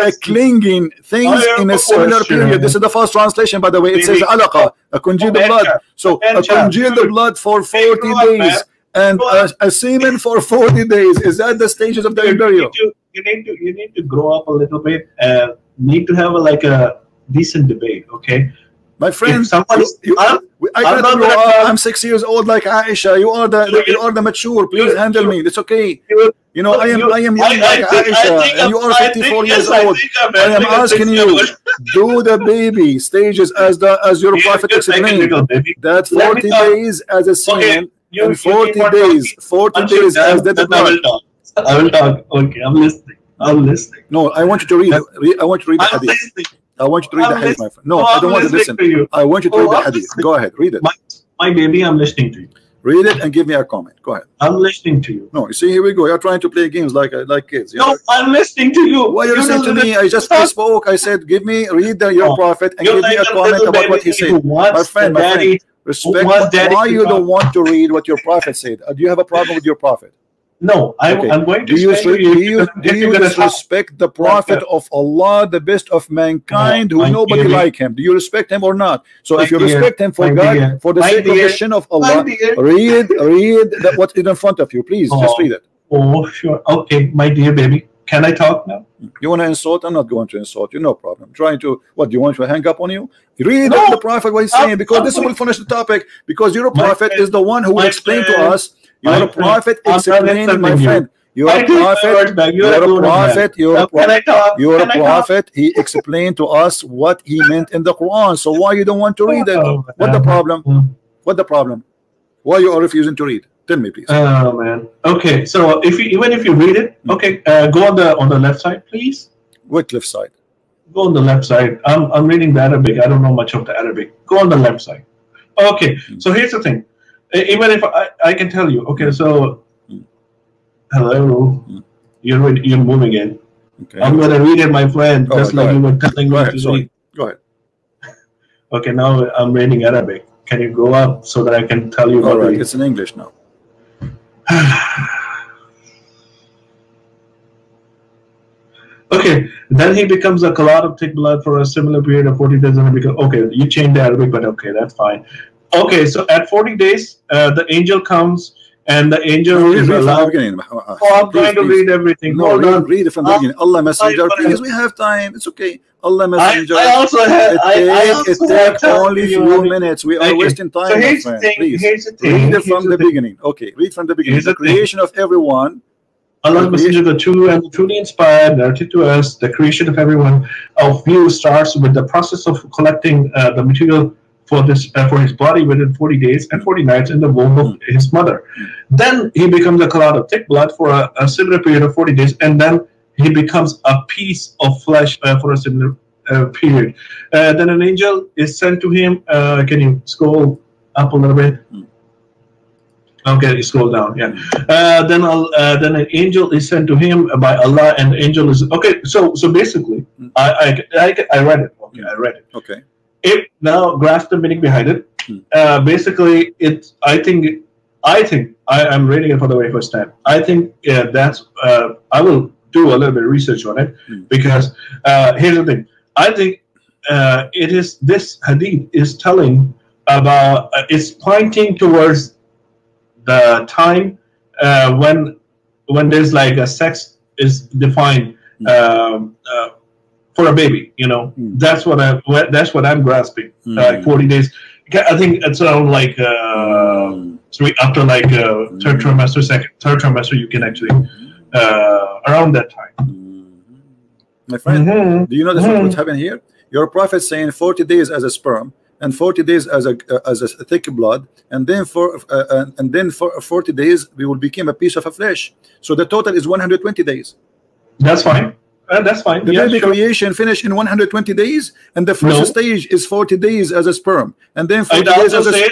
a clinging things in a similar period. This is the first translation, by the way. It says alaqa, a congealed blood. So a congealed blood for 40 days and a semen for 40 days. Is that the stages of the embryo? You need to grow up a little bit and need to have a decent debate, okay? My friend, I'm 6 years old like Aisha. You are the mature. Please handle me. It's okay. You know, I am young like Aisha, and you are 54 years old. I am asking you, do the baby stages as your prophet explained. That 40 days as a semen, and 40 days as the blood. I will talk. Okay, I'm listening. No, I want you to read. I want you to read the hadith. I want you to read the hadith, my friend. No, I don't want to listen. I want you to read the hadith. Go ahead, read it. My baby, I'm listening to you. Read it and give me a comment. Go ahead. I'm listening to you. No, you see, here we go. You're trying to play games like kids. No, I'm listeting to you. Why are you listening to me? I just spoke. I said, read your prophet and give me a comment about what he said. My friend, respect. Why you don't want to read what your prophet said? Do you have a problem with your prophet? No, I'm going to. Do you respect the prophet of Allah, the best of mankind, who nobody like him? Do you respect him or not? So if you respect him for God, for the sake of the sin of Allah, read what's in front of you. Please, just read it. Oh, sure. Okay, my dear baby. Can I talk now? You want to insult? I'm not going to insult you. No problem. I'm trying to. What do you want to hang up on you? Read the prophet what he's saying, because this will finish the topic. Because your prophet is the one who will explain to us. You're a prophet explaining, my friend. You're a prophet. He explained to us what he meant in the Quran. So why you don't want to read it? What the problem? What the problem? Why you are refusing to read? Tell me, please. Oh man. Okay. So even if you read it, okay, go on the left side, please. What left side? Go on the left side. I'm reading the Arabic. I don't know much of the Arabic. Go on the left side. Okay. So here's the thing. Even if I can tell you, okay, so hello, you're moving in. Okay. I'm gonna read it, my friend, just like you were telling me to read. Go ahead. Okay, now I'm reading Arabic. Can you go up so that I can tell you? All right, it's in English now. Okay, then he becomes a clot of thick blood for a similar period of 40 days, and okay, you changed the Arabic, but okay, that's fine. Okay, so at 40 days, the angel comes, and the angel is allowed. I'm going to read everything. No, read it from the beginning. Allah Messenger, please, we have time. It's okay. Allah Messenger. I also have. It takes only a few minutes. We are wasting time, so here's my friend. Please, read it from the beginning. Okay, read from the beginning. The creation of everyone. Allah Messenger, the true and truly inspired, narrated to us, the creation of everyone of you starts with the process of collecting the material for his body within 40 days and 40 nights in the womb of his mother. Then he becomes a clot of thick blood for a similar period of 40 days, and then he becomes a piece of flesh for a similar period. Then an angel is sent to him. Can you scroll up a little bit? Okay, scroll down. Yeah. Then an angel is sent to him by Allah, and the angel is okay. So basically, I read it. Okay, I read it. Okay. It now grasp the meaning behind it. Basically, it's. I think I'm reading it for the very first time. I think that's. I will do a little bit of research on it because here's the thing. I think it is this hadith is telling about. It's pointing towards the time when there's like a sex is defined. For a baby, that's what I'm grasping. Like 40 days. I think it's around like after like third trimester, you can actually around that time. My friend, do you know what's happening here? Your prophet saying 40 days as a sperm and 40 days as a thick blood, and then for 40 days we will become a piece of flesh. So the total is 120 days. That's fine. That's fine. The baby creation finished in 120 days, and the first stage is 40 days as a sperm, and then 40 days as a.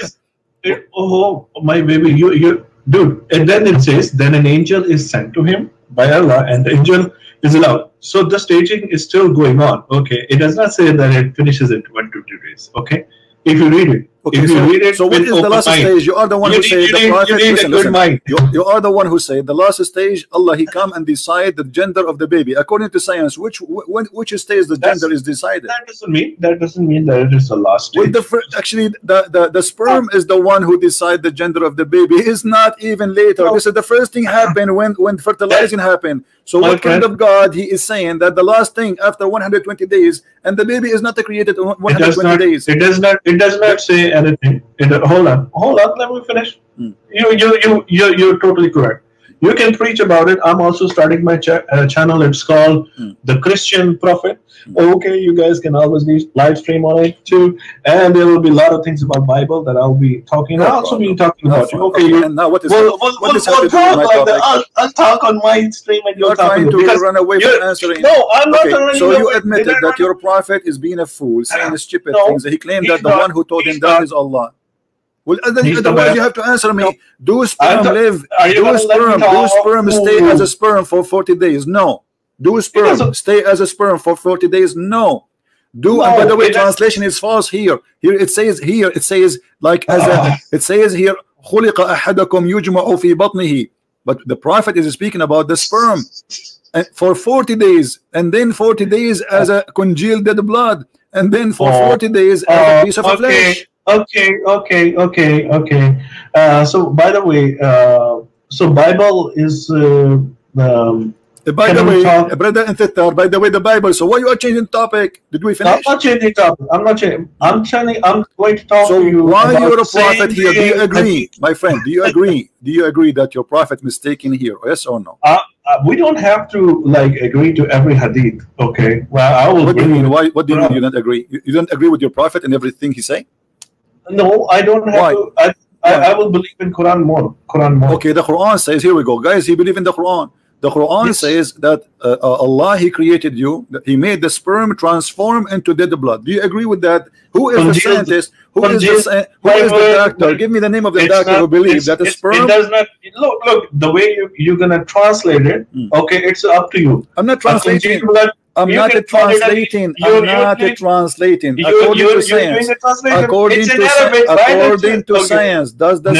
Oh, my baby, you dude. And then it says, then an angel is sent to him by Allah, and the angel is allowed. So the staging is still going on. Okay, it does not say that it finishes in 120 days. Okay, if you read it. Okay, if you read it, so what is the last stage? You are the one who said the prophet. Listen. You are the one who said the last stage. Allah, He come and decide the gender of the baby according to science. Which stage the gender is decided? That doesn't mean that it is the last stage. Well, actually, the sperm is the one who decide the gender of the baby. It's not even later. This is the first thing happened when fertilizing happened. So what kind of God He is saying that the last thing after 120 days and the baby is not created in 120 days? It does not say anything. Hold on, let me finish. You're totally correct. You can preach about it. I'm also starting my channel. It's called The Christian Prophet. Okay, you guys can always live stream on it too, and there will be a lot of things about Bible that I'll be talking. I'll also be talking about you. Okay, and now what is we'll talk like that. I'll talk on my stream and you'll talk trying to run away from answering. No, I'm not running so away. You admitted that your prophet is being a fool, saying stupid things. He claimed that the one who told him that is Allah. Well, otherwise you have to answer me. Do sperm live? Do sperm stay as a sperm for 40 days? No. Do sperm stay as a sperm for 40 days? No. And by the way, translation is false here. It says like as it says here, خُلِقَ أَحَدَكُمْ يُجْمَعُ فِي بَطْنِهِ. But the prophet is speaking about the sperm for 40 days, and then 40 days as a congealed dead blood, and then for 40 days as a piece of flesh. Okay. So by the way, so Bible is by the way, brother and sister, by the way, the Bible. So why you are changing topic? Did we finish? I'm not changing topic. I'm going to talk to you. So why you're a prophet here? Do you agree, my friend? Do you agree? Do you agree that your prophet mistaken here? Yes or no? We don't have to agree to every hadith. Okay. Well, I will. What do you mean? Why? What do you mean you don't agree? You don't agree with your prophet and everything he say? No, I don't have to. I will believe in Quran more. Okay, the Quran says, here we go, guys. He believe in the Quran. The Quran says that Allah, He created you. He made the sperm transform into dead blood. Do you agree with that? Who is the scientist? Who is the doctor? Give me the name of the doctor who believes that the sperm. It does not. Look. The way you're gonna translate it. Okay, it's up to you. I'm not translating. I'm not translating. According to science. According to science, does the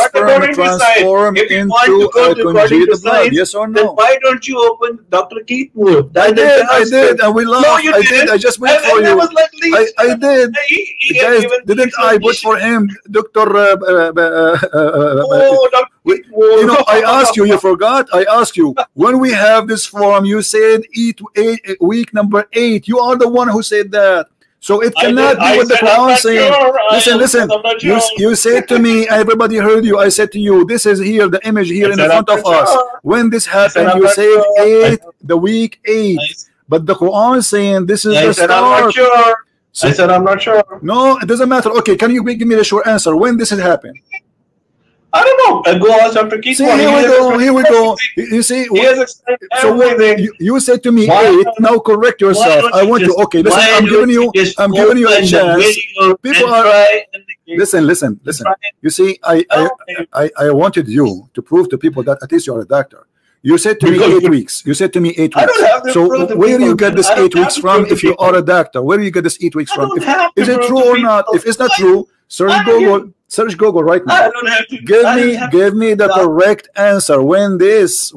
sperm transform into a congealed blood? Yes or no? Then why don't you open Dr. Keith Wood? I did, and we laughed. No, I did. I just went for you. I did. Guys, didn't I vote for him, Dr. You know, I asked you. You forgot. I asked you when we have this forum. You said eat week number 8. You are the one who said that. So it cannot be what the Quran saying. Listen. You said to me, everybody heard you. I said to you, this is here, the image here in front of us. When this happened, you said 8, the week 8. But the Quran saying this is the start. I'm not sure. I said I'm not sure. No, it doesn't matter. Okay, can you give me the short answer? When this has happened? I don't know. Go ask Dr. Keith. Here we go. You see, so you said to me 8. Now correct yourself. I want to. Okay, listen. I'm giving you a chance. People are. Listen. You see, I wanted you to prove to people that at least you are a doctor. You said to me 8 weeks. You said to me 8 weeks. So where do you get this 8 weeks from if you are a doctor? Where do you get this 8 weeks from? Is it true or not? If it's not true, search Google. Search Google right now. I don't have to. Give me the correct answer. When this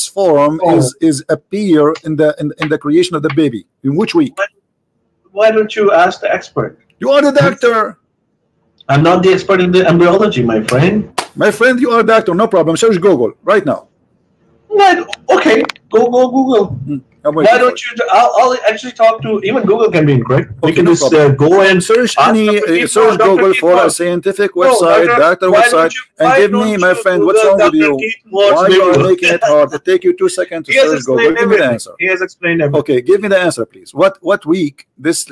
form is appear in the creation of the baby. In which week? Why don't you ask the expert? You are the doctor. I'm not the expert in the embryology, my friend. My friend, you are a doctor. No problem. Search Google right now. Okay, go Google. Why don't you? I'll actually talk to. Even Google can be incorrect. We can just go and search Google for a scientific website, doctor website, and give me, my friend, what's wrong with you? Why you are making it hard? It take you 2 seconds to search Google. Give me the answer. He has explained everything. Okay, give me the answer, please. What week this?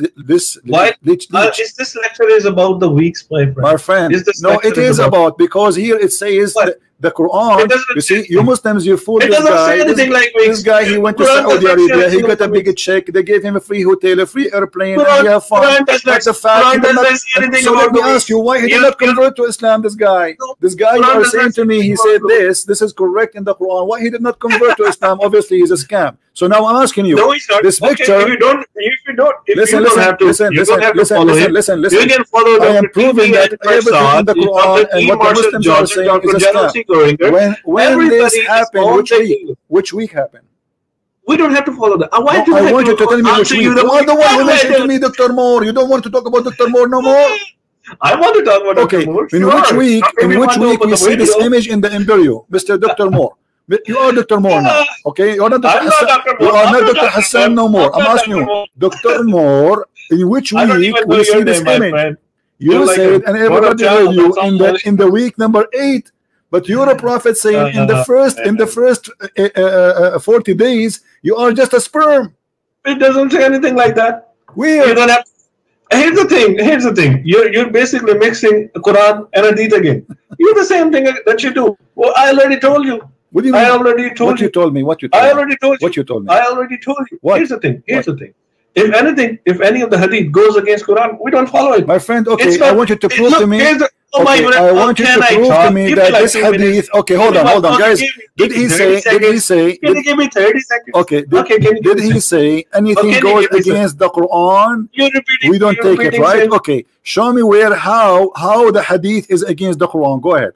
Why is this lecture is about the weeks, my friend? My friend, no, it is about because here it says The Quran, you see, you Muslims, you fool it this doesn't guy. say anything like This guy, he went to Quran Saudi doesn't say Arabia, he anything got a like big check, they gave him a free hotel, a free airplane, Quran, and he have fun. Quran does not, That's a fact. Quran doesn't say anything So let about me the ask you, why he did not convert to Islam, this guy? No, This guy, you Quran are does saying not to me, say he anything said about this is correct in the Quran. Why he did not convert to Islam? Obviously, he's a scam. So now I'm asking you, no, he's not. this picture, Okay, if listen, you don't have to, listen, you don't have to follow him. listen. You can follow I am Dr. proving T.B. that everything in the Quran and what the Marshall Muslims are Johnson, saying Dr. is a General scam. C. Goringer. When this Everybody happened, is which week? Which week happened? We don't have to follow that. Why No, do I want you to tell me which answer week. you You are the one who Why mentioned do to me Dr. Moore. You don't want to talk about Dr. Moore no more? I want to talk about Okay, Dr. Moore. in Sure. which week? Dr. In Moore which want to week open we the see this window. image in the embryo, Mr. Dr. Moore? You are Dr. Moore now, okay? You are not Dr. I'm not Hassan. Dr. You Moore. are I'm not not Dr. Dr. Hassan no Moore. more. I'm I'm not asking Dr. you, Moore. Dr. Moore, in which I don't week even know we see your this name, my image? friend. You You're like said, a and board of everybody heard child you or something. in the week number 8. But you're a prophet saying in the first 40 days you are just a sperm. It doesn't say anything like that. Weird. You don't have. Here's the thing. Here's the thing. You're basically mixing the Quran and Hadith again. You're the same thing that you do. Well, I already told you. What do you mean? I already told what you told me? What you told I me? already told you. What you told me? I already told you. What? Here's the thing. Here's the thing. If anything, if any of the Hadith goes against Quran, we don't follow it. My friend, okay, It's not, I want you to prove look, to me. here's the, oh Okay, my, I want you to prove to me that this hadith. Okay, hold on, guys. Did he say? Can you give me 30 seconds? Okay. Did he say anything goes against the Quran? We don't take it, right? Okay. Show me where how the hadith is against the Quran. Go ahead.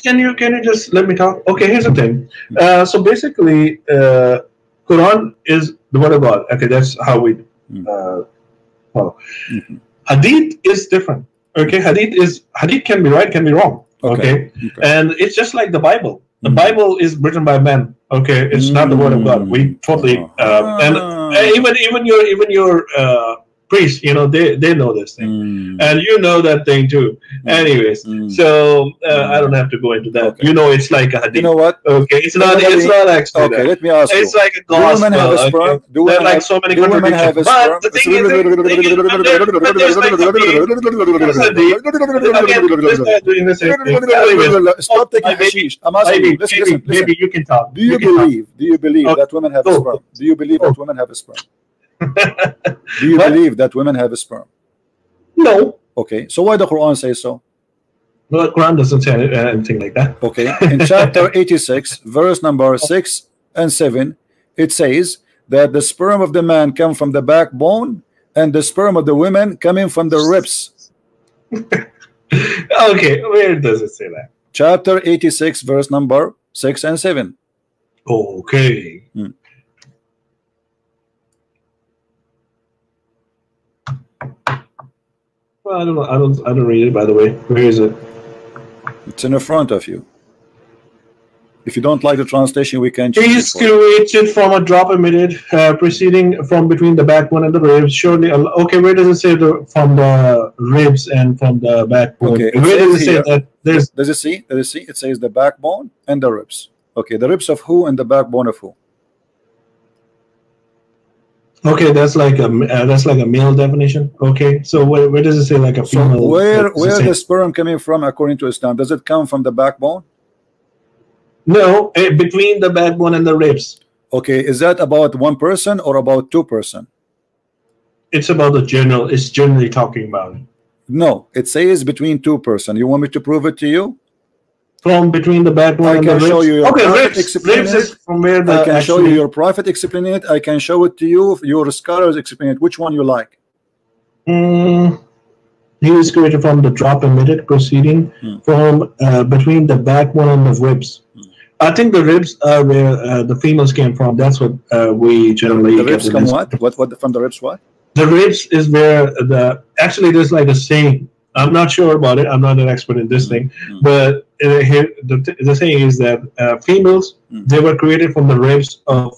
Can you just let me talk? Okay, here's the thing. So basically, Quran is the word of God. Okay, that's how we follow. Hadith is different. Okay, hadith can be right, can be wrong. Okay, and it's just like the Bible. The Bible is written by men. Okay, it's not the word of God. We totally and even your priests, you know, they know this thing, and you know that thing too. Anyways, so I don't have to go into that. You know, it's like a hadith. You know what? Okay, it's not actually. Okay, let me ask you. It's like a gospel. Do women have a sperm? Okay? There are like so many contradictions. But the thing is, stop taking hashish. I'm asking you. Listen. Maybe you can talk. Do you believe that women have a sperm? Do you believe that women have a sperm? Do you believe that women have a sperm? No. Okay, so why the Quran says so? Well, the Quran doesn't say anything like that. Okay, in chapter 86, verse number 6 and 7, it says that the sperm of the man come from the backbone, and the sperm of the women coming from the ribs. Okay, where does it say that? Chapter 86, verse number 6 and 7. Okay. Well, I don't read it, by the way. Where is it? It's in the front of you. If you don't like the translation, we can change He's created from a drop emitted, proceeding from between the backbone and the ribs. Surely, okay. Where does it say from the ribs and from the backbone? Okay, where does it say that? There's. Does it see? Does it see? It says the backbone and the ribs. Okay, the ribs of who and the backbone of who? Okay, that's like a male definition. Okay, so where does it say like a female? So where the sperm coming from according to Islam? Does it come from the backbone? No, between the backbone and the ribs. Okay, is that about one person or about two person? It's about the general. It's generally talking about. No, it says between two person. You want me to prove it to you? From between the backbone and the ribs. I can show you your prophet explaining it. From where the I can show you your prophet explaining it. I can show it to you. Your scholars explain it. Which one you like? He was created from the drop emitted, proceeding from between the backbone and the ribs. I think the ribs are where the females came from. That's what we generally. The ribs come what? What from the ribs? What? The ribs is where actually there's like a saying. I'm not sure about it. I'm not an expert in this thing, but here the saying is that females they were created from the ribs of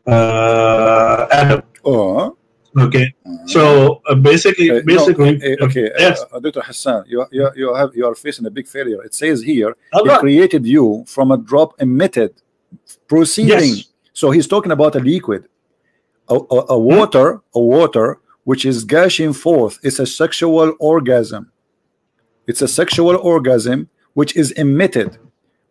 Adam. Oh. Okay. So basically, yes. Dr. Hassan, you are facing a big failure. It says here he created you from a drop emitted, proceeding. Yes. So he's talking about a liquid, a water which is gushing forth. It's a sexual orgasm. It's a sexual orgasm which is emitted.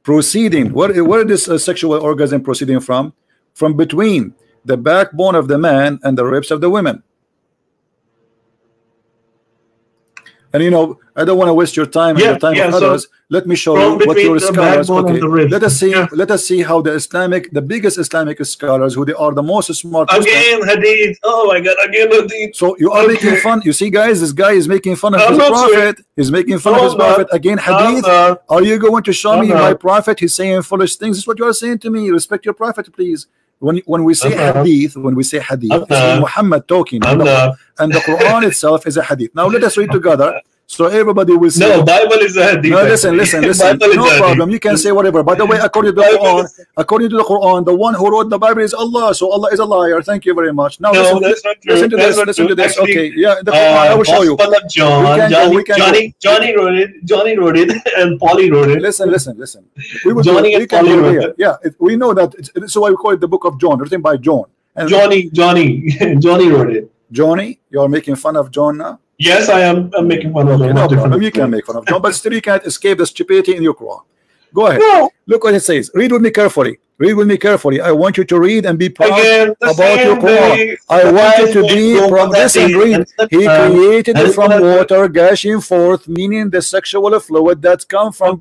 Proceeding. Where is this sexual orgasm proceeding from? From between the backbone of the man and the ribs of the women. And you know, I don't want to waste your time and the time of others. Let me show you what your scholars. Okay, let us see. Let us see how the biggest Islamic scholars, who they are the most smart. Again, hadith. Oh my God, again hadith. So you are making fun. You see, guys, this guy is making fun of his prophet. He's making fun of his prophet. Again, hadith. Are you going to show me my prophet? He's saying foolish things. This is what you are saying to me. Respect your prophet, please. When we say hadith, it's Muhammad talking, and the Quran itself is a hadith. Now let us read together, so everybody will see. No, Bible is a hadith. No, listen. No problem. You can say whatever. By the way, according to the Quran, the one who wrote the Bible is Allah. So Allah is a liar. Thank you very much. Now listen to this. Okay, yeah, the Quran. I will show you. Johnny wrote it. Johnny wrote it, and Polly wrote it. Listen. Johnny and Polly wrote it. Yeah, we know that. It's why we call it the Book of John, written by John. And Johnny wrote it. Johnny, you are making fun of John now? Yes, I am. I'm making fun of John. No problem. You can make fun of John, but still you can't escape the stupidity in your Quran. Go ahead. No. Look what it says. Read with me carefully. I want you to read and be proud about your Quran. I want you to be proud. Listen, read. He created it from water gushing forth, meaning the sexual fluid that comes from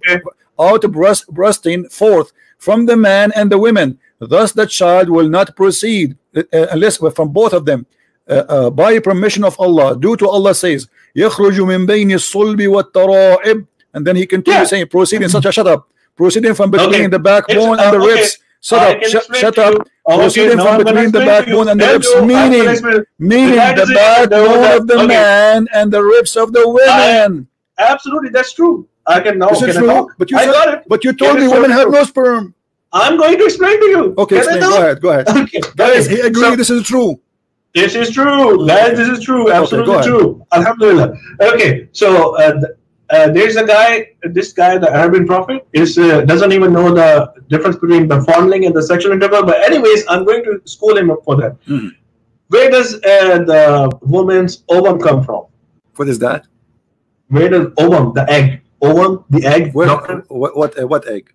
out bursting forth from the man and the women. Thus the child will not proceed unless from both of them by permission of Allah, due to Allah says يخرج من بين الصلب والترائب, and then he continues saying proceeding proceeding from between the backbone and the ribs. Shut up. Proceeding from between the backbone and the ribs, meaning the backbone of the man and the ribs of the women. Absolutely, that's true. I can now. But you got it. But you told me women have no sperm. I'm going to explain to you. Okay, explain. Go ahead. Okay. Guys, he agreed. This is true. This is true, guys. This is true. Absolutely true. Alhamdulillah. Okay, so there's a guy. This guy, the Arabian prophet, doesn't even know the difference between the fondling and the sexual intercourse. But anyways, I'm going to school him up for that. Where does the woman's ovum come from? What is that? Where does ovum, the egg, the egg? What egg?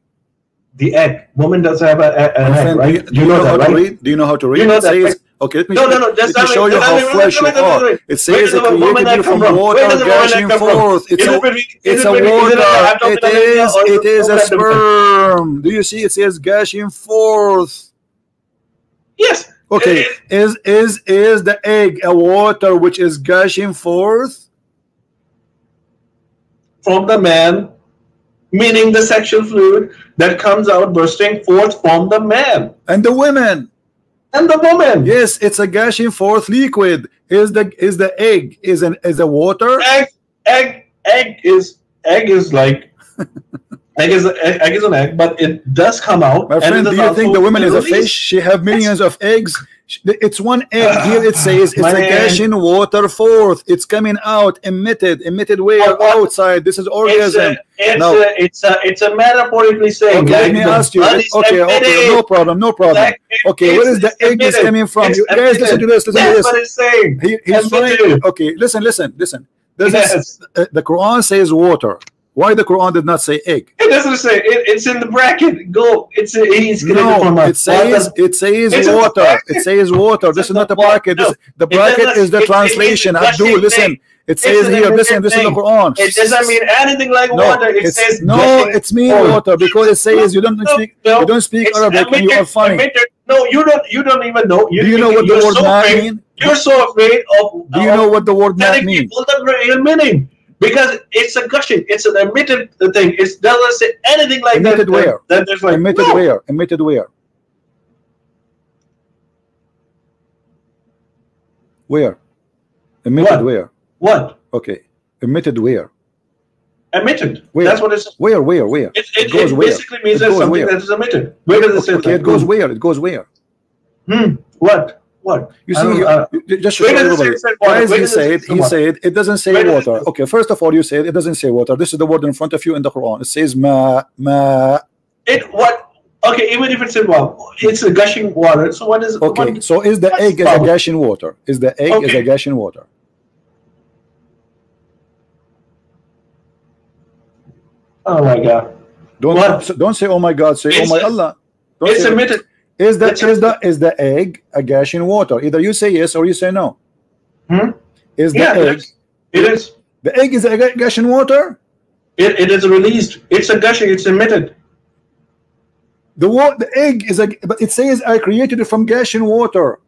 The egg. Woman does have an egg, right? Do you know how to read? Do you know how to read? You know that, okay, let me show you how fresh you are. It says it created you from water gushing forth. It's a water. It is a sperm. Do you see? It says gushing forth. Yes. Okay. Is the egg a water which is gushing forth from the man, meaning the sexual fluid that comes out bursting forth from the man and the women? And the woman. Yes, it's a gushing forth liquid. Is the egg is a water? Egg is like egg is an egg, but it does come out. My friend, do you think the woman is a fish? She have millions of eggs. It's one egg. Here it says it's a gushing water forth. It's coming out, emitted where? Outside. This is orgasm. It's a metaphorically saying. Okay, let me ask you. Okay, no problem. Okay, where is the egg is coming from? You guys, listen to this. That's what it's saying. He's trying. Okay, listen. The Quran says water. Why the Quran did not say egg? It doesn't say. It's in the bracket. Go. It says water. It says water. This is not a bracket. The bracket is the translation. Abdul, listen. It says here. Listen. This is the Quran. It doesn't mean anything like water. It says it's mean water because it says you don't speak Arabic and you are funny. No, you don't even know. Do you know what the word mat means? You're so afraid of. Do you know what the word mat means? People the real meaning. Because it's a gushing, it's an emitted thing. It doesn't say anything like emitted that. Where? That there's like, emitted no. where? Emitted where? Where? Emitted what? Where? What? Okay. Emitted where? Emitted. Where? That's what it's. Where? It goes basically means that something that is emitted. Where does it say? Okay, it goes where? It goes where? What? What? You see, just show everybody. Guys, he said it doesn't say water. Okay, first of all, you said it doesn't say water. This is the word in front of you in the Quran. It says ma. What? Okay, even if it's in water, it's a gushing water. So what is? Okay, so is the egg a gushing water? Is the egg is a gushing water? Oh my God. Don't say oh my God. Say oh my Allah. Don't it's say, emitted. is the egg a gash in water? Either you say yes or you say no. Is the egg? It is. The egg is a gash in water. It is released. It's a gushing. It's emitted. The egg is but it says I created it from gash in water.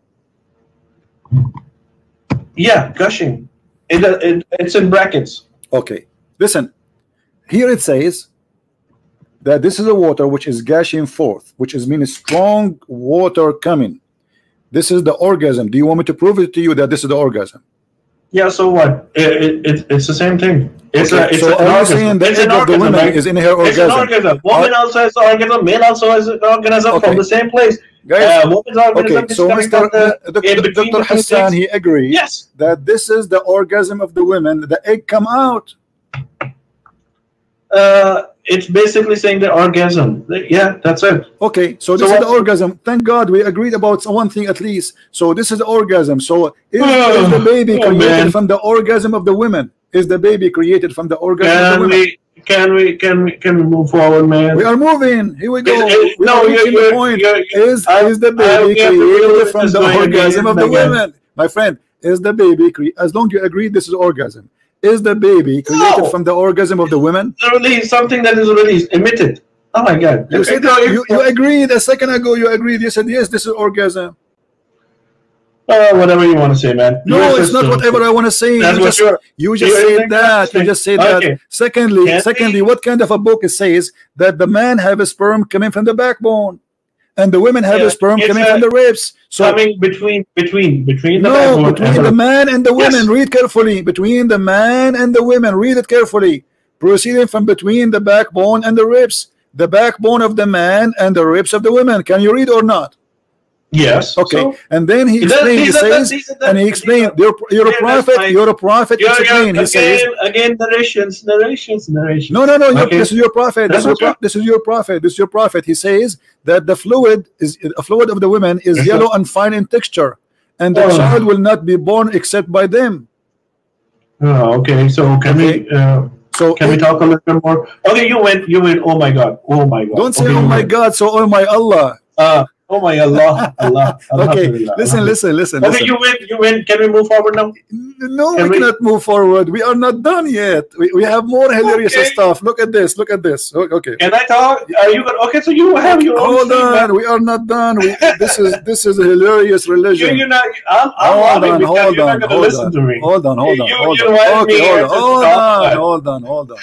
Yeah, gushing. It's in brackets. Okay, listen. Here it says that this is a water which is gushing forth, which is meaning strong water coming. This is the orgasm. Do you want me to prove it to you that this is the orgasm? Yeah. So what? It's the same thing. It's okay, so are you saying the egg of the woman right? is in her orgasm? It's an orgasm. Woman also has an orgasm. Male also has an orgasm from the same place. Guys, woman's organism okay, so Dr. Hassan, he agrees that this is the orgasm of the women. The egg come out. It's basically saying the orgasm. Yeah, that's it. Okay, so this is the orgasm. Thank God we agreed about one thing at least. So this is the orgasm. So is the baby created from the orgasm of the women? Is the baby created from the orgasm of the women? Can we move forward, man? We are moving. Here we go. No, the point. Is the baby created from the orgasm of the women? My friend, is the baby as long as you agree this is orgasm? Is the baby created from the orgasm of the women? Release something that is released, emitted. Oh my God! You said you agreed a second ago. You agreed. You said yes, this is orgasm. Whatever you want to say, man. No, it's not whatever I want to say. You just said that. You just said that. Secondly, what kind of a book it says that the man have a sperm coming from the backbone, and the women have a sperm coming from the ribs? So coming between the no, between the man and the women. Read carefully. Between the man and the women. Read it carefully. Proceeding from between the backbone and the ribs, the backbone of the man and the ribs of the women. Can you read or not? Yes. Okay. So, and then he explained. He says, and he explained, "You're a prophet. You're a prophet." Explain. He says again, narrations. No. Okay. This is your prophet. This is your prophet. This is your prophet. He says that the fluid of the women is yellow and fine in texture, and the child will not be born except by them. Oh, okay. So can we? Can we talk a little bit more? Okay, you went. Oh my God. Oh my God. Don't say oh my God. So oh my Allah. Oh my Allah. Okay, listen. Okay, you win. Can we move forward now? No, we cannot move forward. We are not done yet. We have more hilarious stuff. Look at this. Okay. Can I talk? Are you good? Okay, so you have your own. Hold on. We are not done. This is a hilarious religion. You're not. Hold on.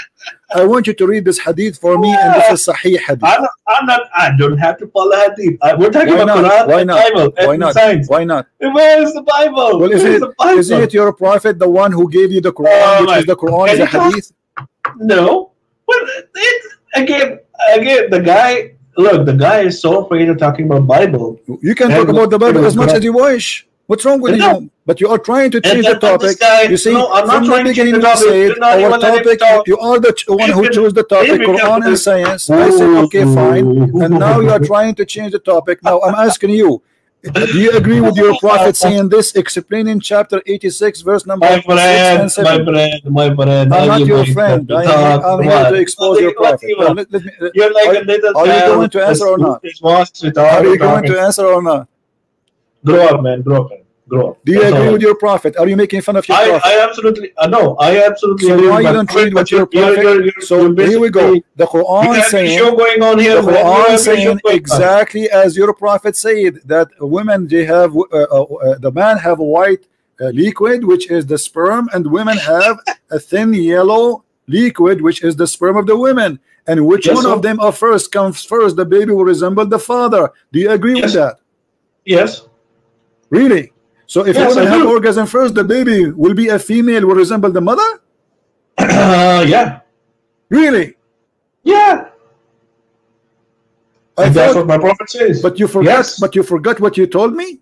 I want you to read this hadith for me, and this is Sahih hadith. I don't have to follow hadith. We're talking about Quran, Why not? Bible, Why not? Science. Why not? Where is the Bible? Well, isn't it your prophet, the one who gave you the Quran, which is the Quran, is a hadith? No. Well, again, the guy. Look, the guy is so afraid of talking about Bible. You can talk about the Bible as much as you wish. What's wrong with you? But you are trying to change the topic. You see, I'm from the beginning you said our topic, you are the one who chose the topic, Quran and science. I said, okay, fine. And now you are trying to change the topic. Now I'm asking you, do you agree with your prophet saying this, explaining chapter 86, verse number 6 and 7? My friend. I'm not your friend. I'm here to expose your prophet. You're like a little child. Are you going to answer or not? Are you going to answer or not? Grow up, man. Grow up. Do you agree with your prophet? Are you making fun of your prophet? I absolutely no. I absolutely. So why you don't read what your prophet? So here we go. The Quran saying. Going on here. The Quran saying exactly as your prophet said that women they have the man have a white liquid which is the sperm, and women have a thin yellow liquid which is the sperm of the women. And which one of them comes first? The baby will resemble the father. Do you agree with that? Yes. Really? So if women have orgasm first, the baby will be a female, will resemble the mother? Yeah. Really? Yeah. That's what my prophet says. But you forgot. Yes. But you forgot what you told me.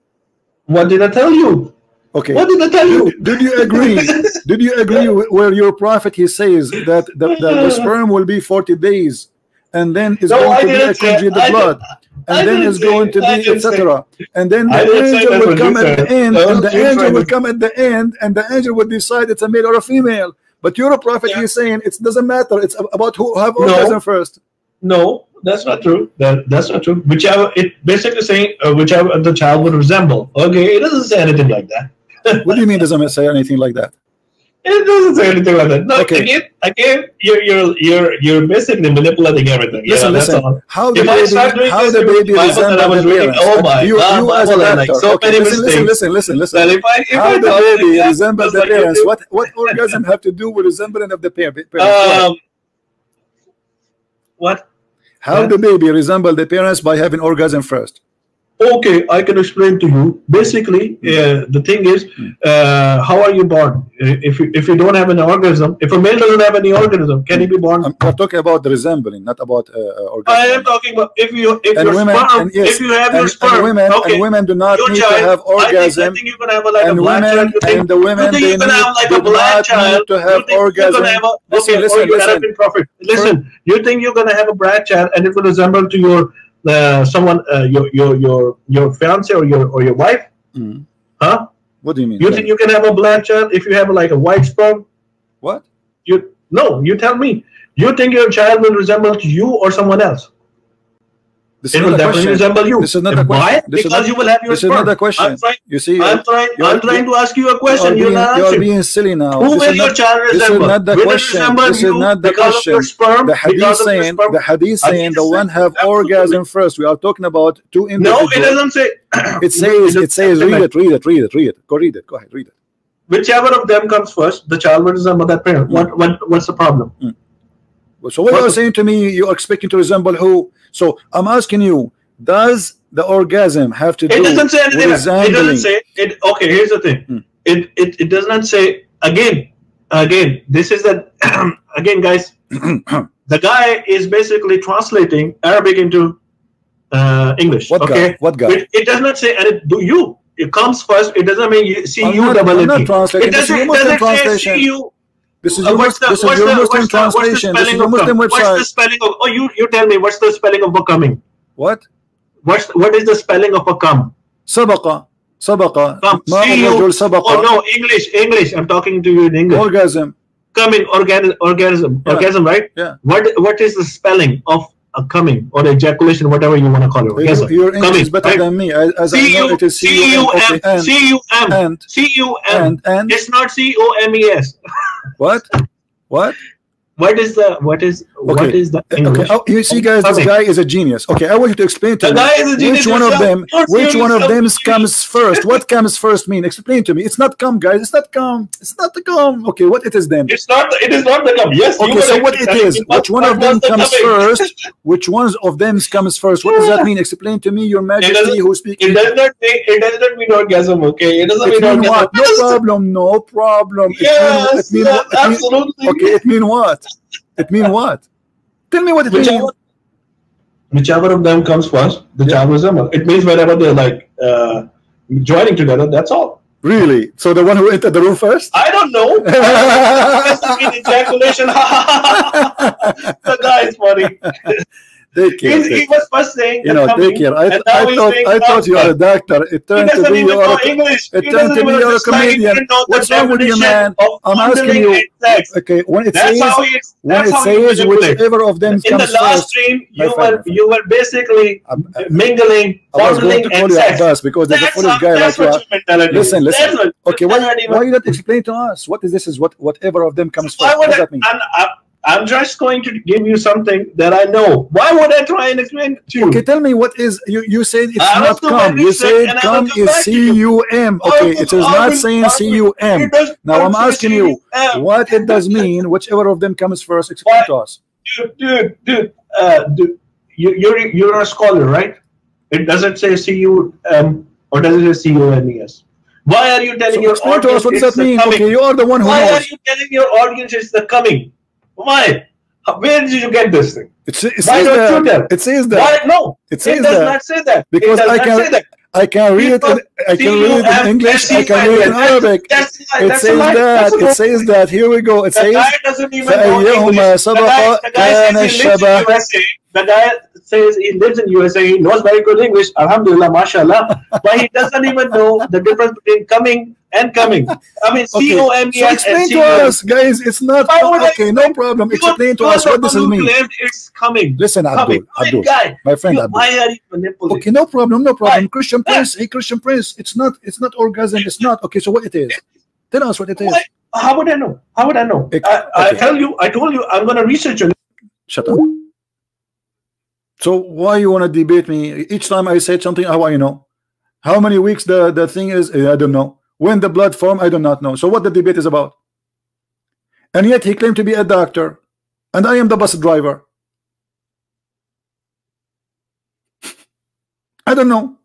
What did I tell you? Okay. What did I tell you? Did you agree? Did you agree where your prophet he says that the sperm will be 40 days, and then it's going to be a congealed blood? And then it's going to be etc. And then the angel will come at the end, and the angel will come at the end, and the angel will decide it's a male or a female. But you're a prophet, he's saying it doesn't matter. It's about who have orgasm first. No, that's not true. That's not true. Whichever it basically saying whichever the child would resemble. Okay, it doesn't say anything like that. What do you mean doesn't say anything like that? It doesn't say anything like that. No, Okay. again, you're basically manipulating everything. Listen, that's listen. all. How the If I start baby, doing how this the with baby Bible that I resembles was the reading, parents? oh my You God, as a Bible and like doctor. so Okay, many listen, mistakes. listen. That if How I the talk baby like that, resembles just the like you parents? do, What orgasm have to do with resembling of the parents? Go ahead. what? How the baby resemble the parents by having orgasm first? Okay, I can explain to you. Basically, the thing is, how are you born? If you don't have an organism, if a male doesn't have any organism, can he be born? I'm talking about the resembling, not about orgasm. I am talking about if your women, sperm, yes, if you have your sperm, and women do not your need child, to have orgasm. I think you're gonna have like a And black women, child. and the women, you they think you're gonna have like a do black not child? need to have You think orgasm. you're gonna have a Listen, Arabin prophet. Listen, you think you're gonna have a black child and it will resemble to your someone your fiance or your wife? Huh? What do you mean? You think you can have a black child if you have like a white sperm? What? You tell me. You think your child will resemble to you or someone else? It will definitely resemble you. This is not a question. Why? Because you will have your sperm. This is not a question. You see, I'm trying to ask you a question. You You're not are answering. being silly now. Who will your child resemble? This is not the will question. It resemble This is you not the because question. Of your sperm? The hadith saying the one have orgasm first. We are talking about two individuals. No, it doesn't say. It says read it. Go read it. Go ahead, read it. Whichever of them comes first, the child will resemble that parent. What's the problem? So what you are saying to me, you are expecting to resemble who? So I'm asking you, does the orgasm have to do it doesn't say anything. It doesn't say it. Okay, here's the thing. It does not say again. This is the again, guys. The guy is basically translating Arabic into English. What okay, guy? What guy? It does not say, and it comes first. It doesn't mean you see you double I'm not it. translating. It doesn't say see you. This is your Muslim translation. This is your Muslim website. What's the spelling of? Oh, you tell me. What's the spelling of becoming? What? What is the spelling of become? سبق ما الرجل سبق. Oh no, English. I'm talking to you in English. Orgasm. Coming, orgasm, right? Yeah. What is the spelling of a coming or ejaculation, whatever you want to call it? Orgasm. Your English coming, is better right? than me. As I know, it is C-U-M. C-U-M. And It's not C-O-M-E-S. What? What is the English? Okay. Oh, you see, guys, this guy is a genius. Okay, I want you to explain to me which one of them comes first. What comes first mean? Explain to me. It's not come, guys. It's not come. It's not the come. Okay, what it is then? It is not the come. Yes. Okay, so what it is? Which one of them comes first? Which one of them comes first? What does that mean? Explain to me, Your Majesty, who speaks. It does not mean orgasm. Okay, it doesn't mean orgasm. What? No problem. Yes, absolutely. Okay, it mean what? It mean what? Tell me what it means. Whichever of them comes first, the child resemble. It means whenever they're like joining together, that's all. Really? So the one who entered the room first? I don't know. Ejaculation. The guy is funny. He was first saying, take care. I thought you are a doctor. It turned to be you're a comedian. What's wrong with you, man? I'm asking you. Okay, when it says whichever of them comes first. In the last stream, you were basically mingling, fondling, and sex. Because there's a foolish guy like you. Listen. Okay, why you not explain to us? What is this? Is whatever of them comes first? What does that mean? I'm just going to give you something that I know. Why would I try and explain it to you? Okay, tell me what is you said it's not come. You said come is C-U-M. Okay, it is not saying C-U-M. Now I'm asking you what it does mean. Whichever of them comes first, explain to us. Dude, you're a scholar, right? It doesn't say C-U-M or does it say C-O-M-E-S? Why are you telling your audience to us what does that mean? Okay, you are the one who knows. Why are you telling your audience it's the coming? Why? Where did you get this thing? It says that. It says that. Why? No, it does not say that. Because I can read it. I can read it in English. I can read it in Arabic. It says that. It says that. Here we go. It says. The guy says he lives in USA, he knows very good English, alhamdulillah, mashallah, but he doesn't even know the difference between coming and coming. I mean, Okay, COMEN so and explain to COM. us, guys. It's not okay. No problem. Explain to us what this is mean. It's coming. Listen, Coming. Abdul, Guy, my friend Abdul. why are you manipulating? Okay, no problem, no problem. Why? Christian Prince, hey, Christian Prince. It's not orgasm. It's not okay. So what it is? Tell us what it is. Why? How would I know? How would I know? Okay. I told you, I'm gonna research on it. Shut up. So why you want to debate me? Each time I said something, how I know? How many weeks the thing is? I don't know. When the blood form, I do not know. So what the debate is about? And yet he claimed to be a doctor, and I am the bus driver. I don't know.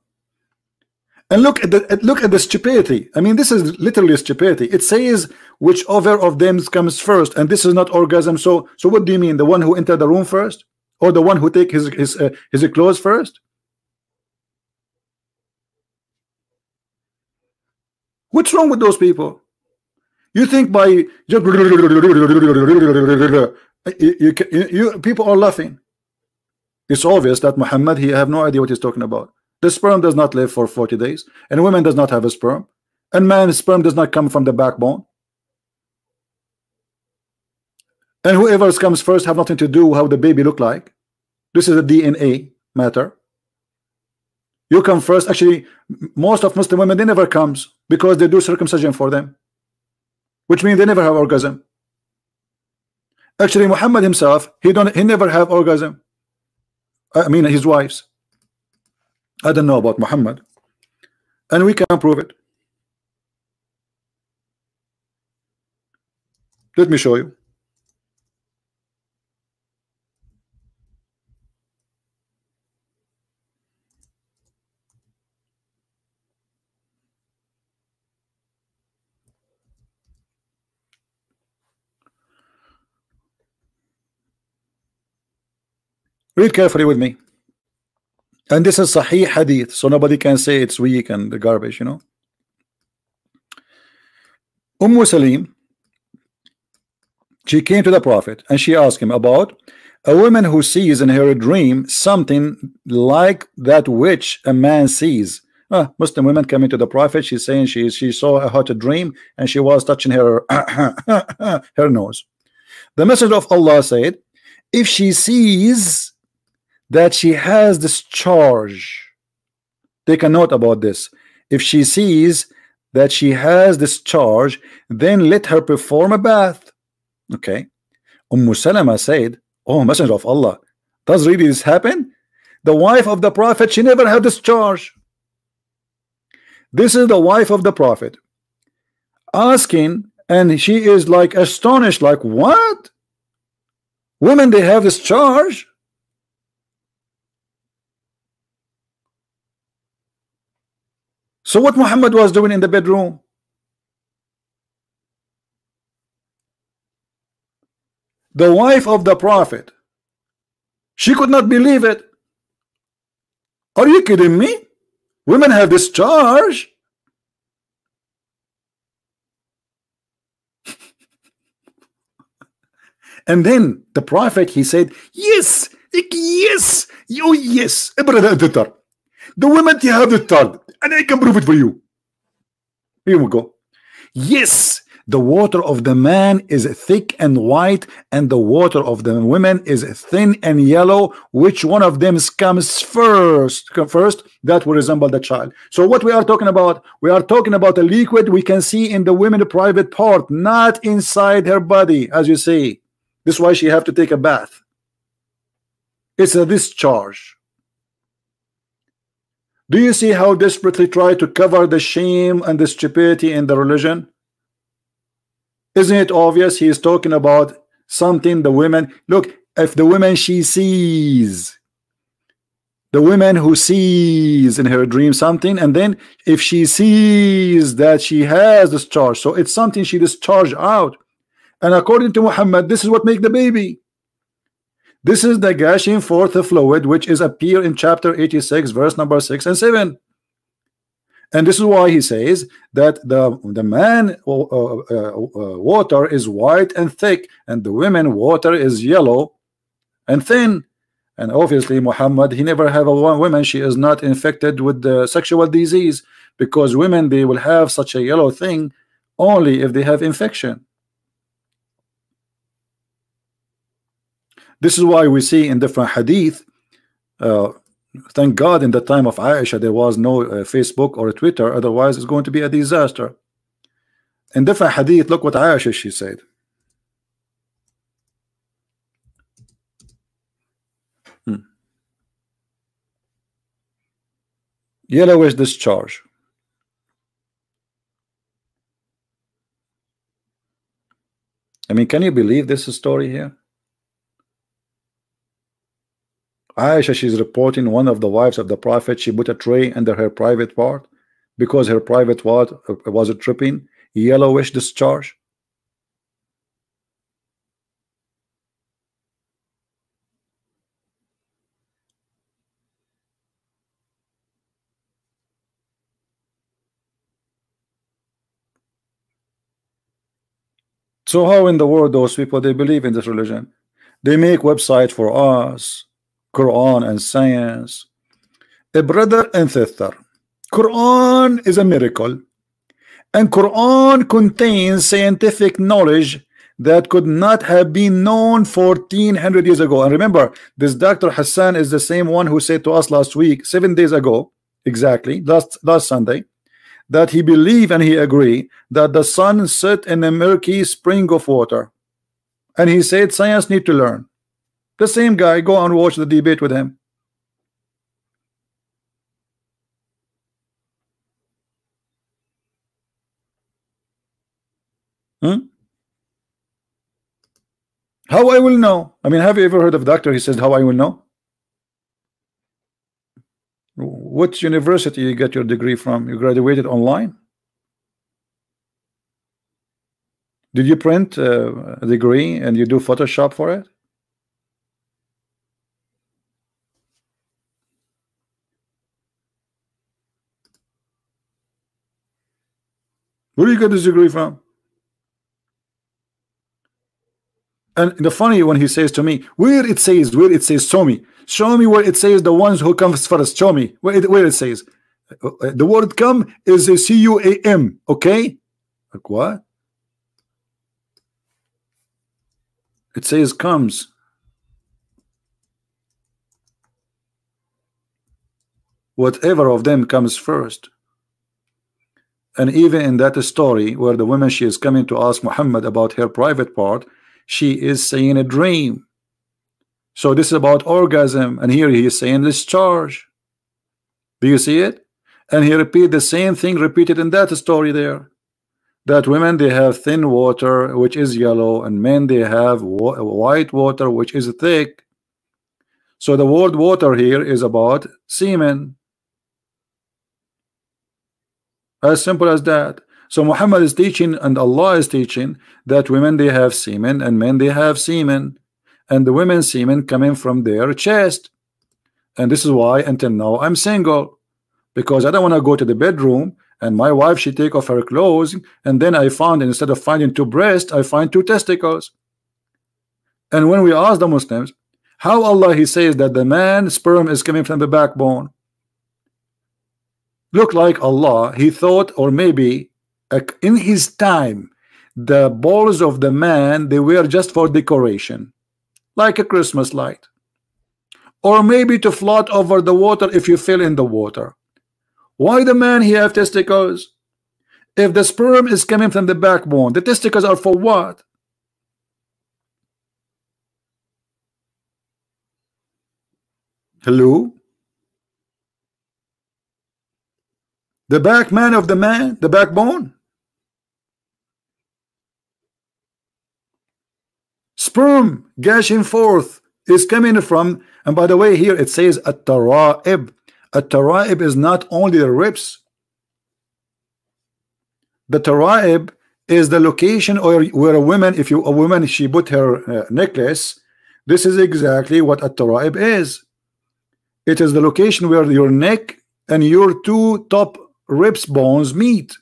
And look at the stupidity. I mean, this is literally stupidity. It says whichever of them comes first, and this is not orgasm. So what do you mean? The one who entered the room first, or the one who take his clothes first? What's wrong with those people? You think by just you people are laughing. It's obvious that Muhammad, he have no idea what he's talking about. The sperm does not live for 40 days, and women does not have a sperm, and man's sperm does not come from the backbone. And whoever comes first have nothing to do how the baby look like. This is a DNA matter. You come first. Actually, most of Muslim women, they never comes because they do circumcision for them, which means they never have orgasm. Actually, Muhammad himself, he never have orgasm. I mean, his wives. I don't know about Muhammad, and we can prove it. Let me show you. Read carefully with me. And this is Sahih Hadith, so nobody can say it's weak and the garbage, you know. Salim, she came to the Prophet and she asked him about a woman who sees in her dream something like that which a man sees. Muslim women coming to the Prophet, she's saying she saw a hot dream and she was touching her her nose. The Messenger of Allah said, if she sees that she has this charge, take a note about this. If she sees that she has this charge, then let her perform a bath. Okay. Salama said, oh Messenger of Allah, does really this happen? The wife of the Prophet, she never had this charge. This is the wife of the Prophet asking, and she is like astonished, like what? Women, they have this charge? So what Muhammad was doing in the bedroom? The wife of the Prophet, she could not believe it. Are you kidding me? Women have this charge. And then the Prophet, he said, yes, yes, oh yes, the women, they have the charge, and I can prove it for you. Here we go. Yes, the water of the man is thick and white, and the water of the women is thin and yellow. Which one of them comes first? That will resemble the child. So what we are talking about? We are talking about a liquid we can see in the women's private part, not inside her body, as you see. This is why she have to take a bath. It's a discharge. Do you see how desperately try to cover the shame and the stupidity in the religion? Isn't it obvious he is talking about something the women, look, if the woman she sees, the woman who sees in her dream something, and then if she sees that she has discharge, so it's something she discharged out. And according to Muhammad, this is what make the baby. This is the gushing forth fluid which is appear in chapter 86 verse number 6 and 7. And this is why he says that the man water is white and thick, and the women water is yellow and thin. And obviously Muhammad, he never have a woman, she is not infected with the sexual disease, because women, they will have such a yellow thing only if they have infection. This is why we see in different hadith, thank God in the time of Aisha there was no Facebook or Twitter, otherwise it's going to be a disaster. In different hadith, look what Aisha she said. Yellowish discharge. I mean, can you believe this story here? Aisha, she's reporting one of the wives of the Prophet, she put a tray under her private part because her private part was tripping, yellowish discharge. So how in the world those people, they believe in this religion? They make website for us, Quran and science. A brother and sister, Quran is a miracle, and Quran contains scientific knowledge that could not have been known 1400 years ago. And remember, this Dr. Hassan is the same one who said to us last week, 7 days ago, exactly, last Sunday, that he believed and he agreed that the sun set in a murky spring of water, and he said science need to learn. The same guy, go and watch the debate with him. How I will know? I mean, have you ever heard of a doctor? He says, how I will know? What university you get your degree from? You graduated online? Did you print a degree and you do Photoshop for it? Where do you get this degree from? And the funny when he says to me, where it says, show me where it says the ones who comes first, show me where it says. The word come is a C-U-A-M, okay? Like what? It says comes. Whatever of them comes first. And even in that story where the woman, she is coming to ask Muhammad about her private part, she is saying a dream. So this is about orgasm, and here he is saying discharge. Do you see it? And he repeat the same thing repeated in that story there, that women, they have thin water which is yellow, and men, they have white water which is thick. So the word water here is about semen. As simple as that. So Muhammad is teaching and Allah is teaching that women, they have semen and men, they have semen, and the women's semen coming from their chest. And this is why until now I'm single, because I don't want to go to the bedroom and my wife, she take off her clothes, and then I found, instead of finding 2 breasts, I find 2 testicles. And when we ask the Muslims how Allah, he says that the man sperm is coming from the backbone, look like Allah, he thought, or maybe in his time, the balls of the man, they were just for decoration, like a Christmas light, or maybe to float over the water if you fell in the water. Why the man, he have testicles? If the sperm is coming from the backbone, the testicles are for what? Hello? The back man of the man, the backbone. Sperm gushing forth is coming from, and by the way, here it says at-tara'ib. At-tara'ib is not only the ribs. The tara'ib is the location or where a woman, if you a woman, she put her necklace. This is exactly what at-tara'ib is. It is the location where your neck and your 2 top ribs bones meet.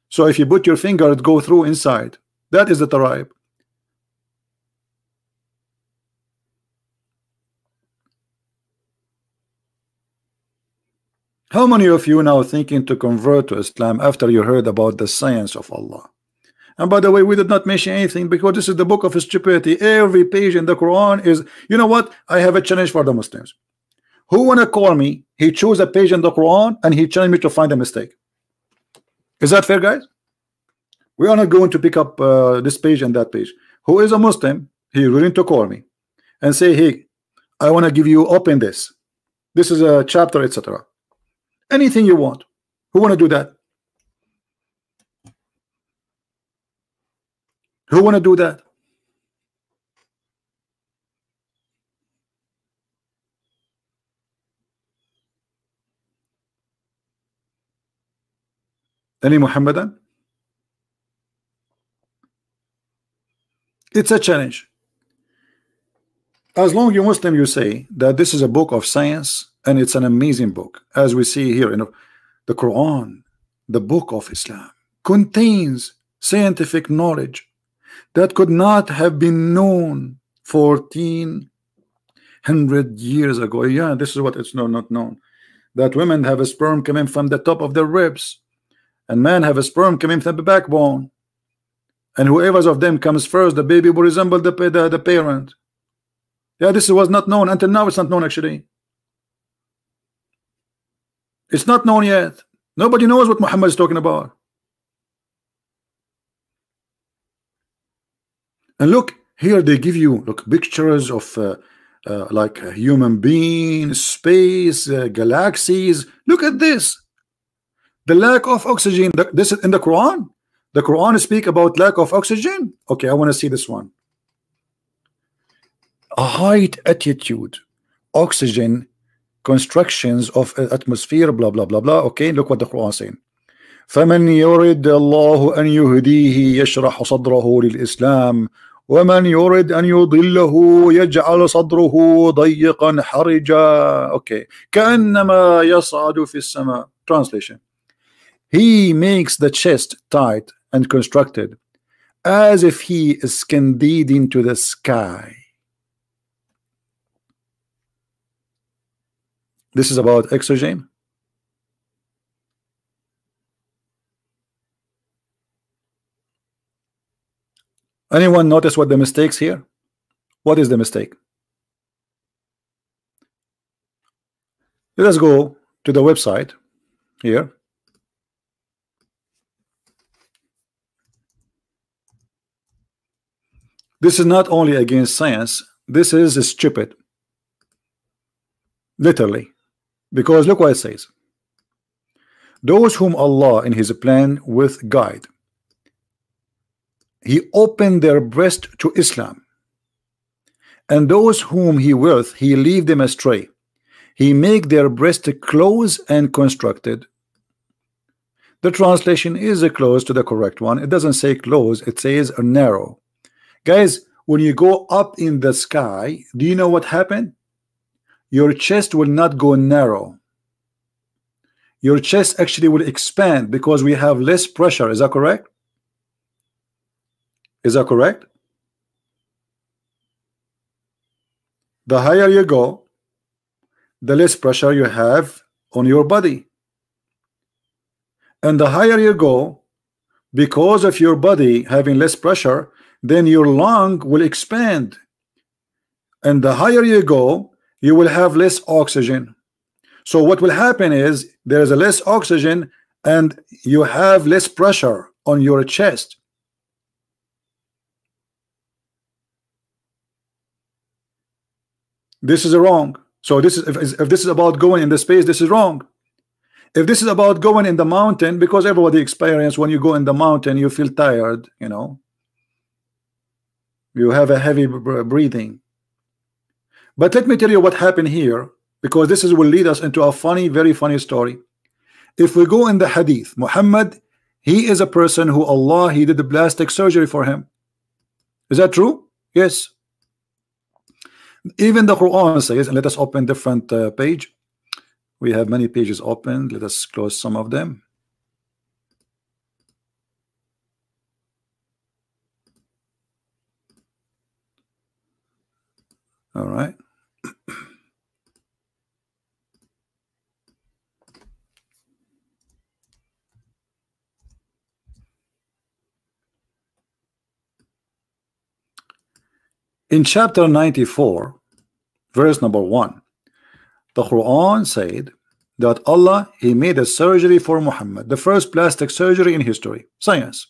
So if you put your finger, it go through inside. That is the tara'ib. How many of you now thinking to convert to Islam after you heard about the science of Allah? And by the way, we did not mention anything because this is the book of stupidity. Every page in the Quran is, you know what? I have a challenge for the Muslims. Who wanna call me? He chose a page in the Quran and he challenged me to find a mistake. Is that fair, guys? We are not going to pick up this page and that page. Who is a Muslim? He willing to call me and say, hey, I want to give you open this. This is a chapter, etc. Anything you want. Who want to do that? Who want to do that? Any Muhammadan? It's a challenge. As long as you Muslim, you say that this is a book of science and it's an amazing book, as we see here in the Quran. The book of Islam contains scientific knowledge that could not have been known 1400 years ago. Yeah, this is what it's not known, that women have a sperm coming from the top of their ribs and men have a sperm coming from the backbone, and whoever of them comes first, the baby will resemble the parent. Yeah, this was not known until now. It's not known, actually. It's not known yet. Nobody knows what Muhammad is talking about. And look here, they give you pictures of like a human being, space, galaxies. Look at this. The lack of oxygen. This is in the Quran. The Quran speak about lack of oxygen. Okay, I want to see this one. A height, attitude, oxygen, constructions of atmosphere, blah blah blah blah. Okay, look what the Quran is saying. فمن يرد الله أن يهديه يشرح صدره للإسلام ومن يرد أن يضله يجعل صدره ضيقا حرجا. Okay, كأنما يصعد في السماء. Translation: He makes the chest tight and constructed as if he is scanded into the sky. This is about oxygen. Anyone notice what the mistakes here? What is the mistake? Let us go to the website here. This is not only against science, this is stupid. Literally. Because look what it says. Those whom Allah in his plan with guide, he opened their breast to Islam, and those whom he willeth, he leave them astray. He make their breast close and constructed. The translation is close to the correct one. It doesn't say close, it says narrow. Guys, when you go up in the sky, do you know what happened? Your chest will not go narrow. Your chest actually will expand because we have less pressure. Is that correct? Is that correct? The higher you go, the less pressure you have on your body. And the higher you go, because of your body having less pressure, then your lung will expand. And the higher you go, you will have less oxygen. So what will happen is there is a less oxygen and you have less pressure on your chest. This is wrong. So this is if this is about going in the space, this is wrong. If this is about going in the mountain, because everybody experience when you go in the mountain, you feel tired, you know, you have a heavy breathing. But let me tell you what happened here, because this will lead us into a funny, very funny story. If we go in the hadith, Muhammad, he is a person who Allah, he did the plastic surgery for him. Is that true? Yes. Even the Quran says, and let us open different page. We have many pages open. Let us close some of them. All right. In chapter 94, verse number 1, the Quran said that Allah, He made a surgery for Muhammad, the first plastic surgery in history, science.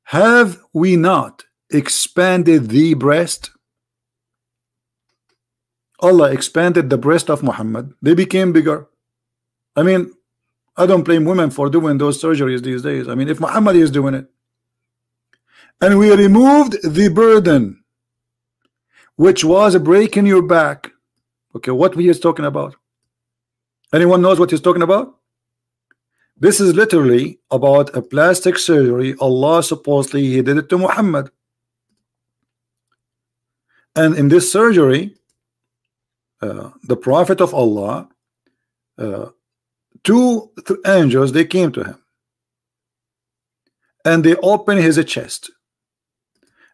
Have we not expanded the breast? Allah expanded the breast of Muhammad. They became bigger. I mean, I don't blame women for doing those surgeries these days. I mean, if Muhammad is doing it. And we removed the burden, which was breaking your back. Okay, what he is talking about? Anyone knows what he's talking about? This is literally about a plastic surgery. Allah supposedly He did it to Muhammad. And in this surgery, the Prophet of Allah, two angels, they came to him. And they opened his chest.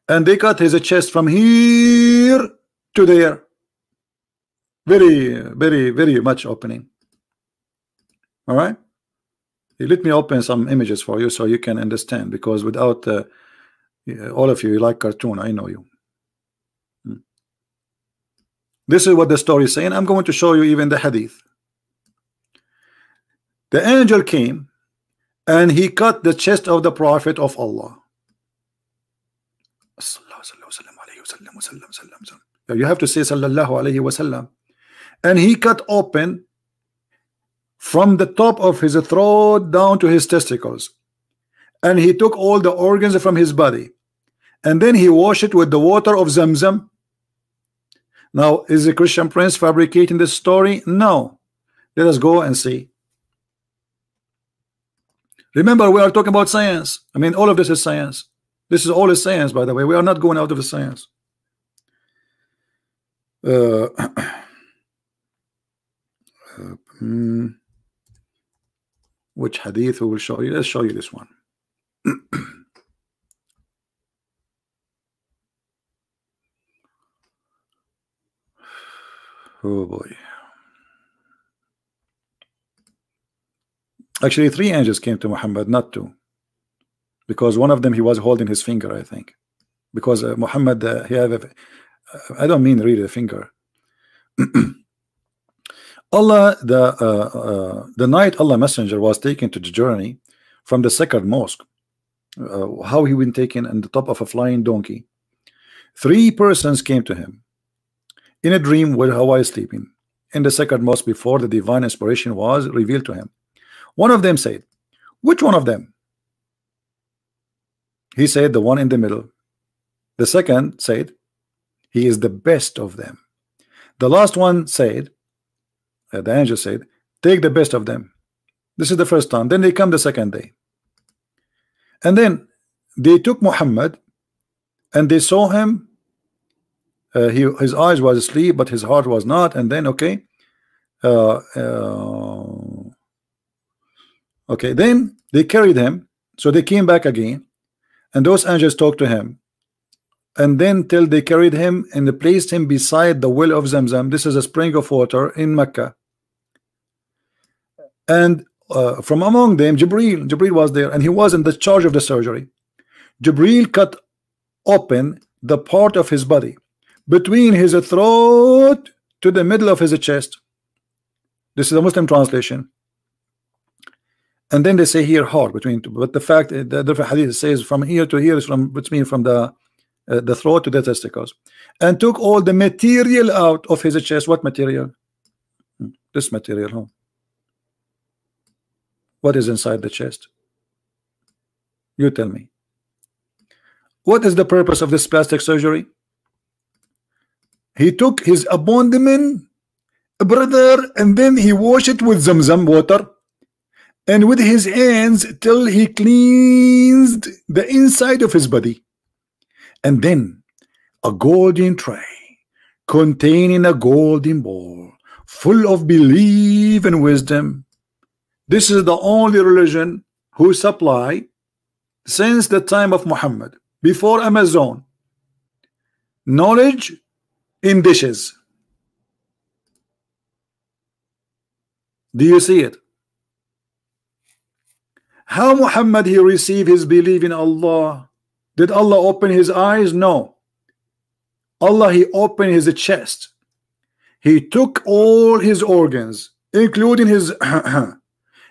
And they cut his chest from here to there. Very, very, very much opening. All right. Let me open some images for you so you can understand, because without all of you like cartoon, I know you. This is what the story is saying. I'm going to show you even the hadith. The angel came and he cut the chest of the Prophet of Allah. You have to say sallallahu alayhi wasallam. And he cut open from the top of his throat down to his testicles, and he took all the organs from his body, and then he washed it with the water of Zamzam. Now, is the Christian prince fabricating this story? No. Let us go and see. Remember, we are talking about science. I mean, all of this is science. This is all is science, by the way. We are not going out of the science. Which hadith we will show you? Let's show you this one. Oh boy. Actually, 3 angels came to Muhammad, not 2, because one of them he was holding his finger, I think, because Muhammad he have a, I don't mean really a finger. Allah, the night Allah Messenger was taken to the journey from the second mosque, how he been taken on the top of a flying donkey. 3 persons came to him in a dream while he was sleeping in the second mosque before the divine inspiration was revealed to him. One of them said, which one of them? He said, the one in the middle. The second said, he is the best of them. The last one said, the angel said, take the best of them. This is the first time. Then they come the second day. And then they took Muhammad and they saw him. His eyes was asleep, but his heart was not. And then, okay. Okay, then they carried him. So they came back again. And those angels talked to him. And then till they carried him and they placed him beside the well of Zamzam. This is a spring of water in Mecca. And from among them, Jibril was there, and he was in the charge of the surgery. Jibril cut open the part of his body between his throat to the middle of his chest. This is a Muslim translation. And then they say here heart between, but the fact the different hadith says from here to here is from the throat to the testicles, and took all the material out of his chest. What material? This material, huh? What is inside the chest? You tell me. What is the purpose of this plastic surgery? He took his abdomen, brother, and then he washed it with Zamzam water, and with his hands till he cleansed the inside of his body. And then a golden tray containing a golden bowl full of belief and wisdom. This is the only religion who supply since the time of Muhammad, before Amazon, knowledge in dishes. Do you see it? How Muhammad he received his belief in Allah? Did Allah open his eyes? No. Allah, he opened his chest. He took all his organs, including his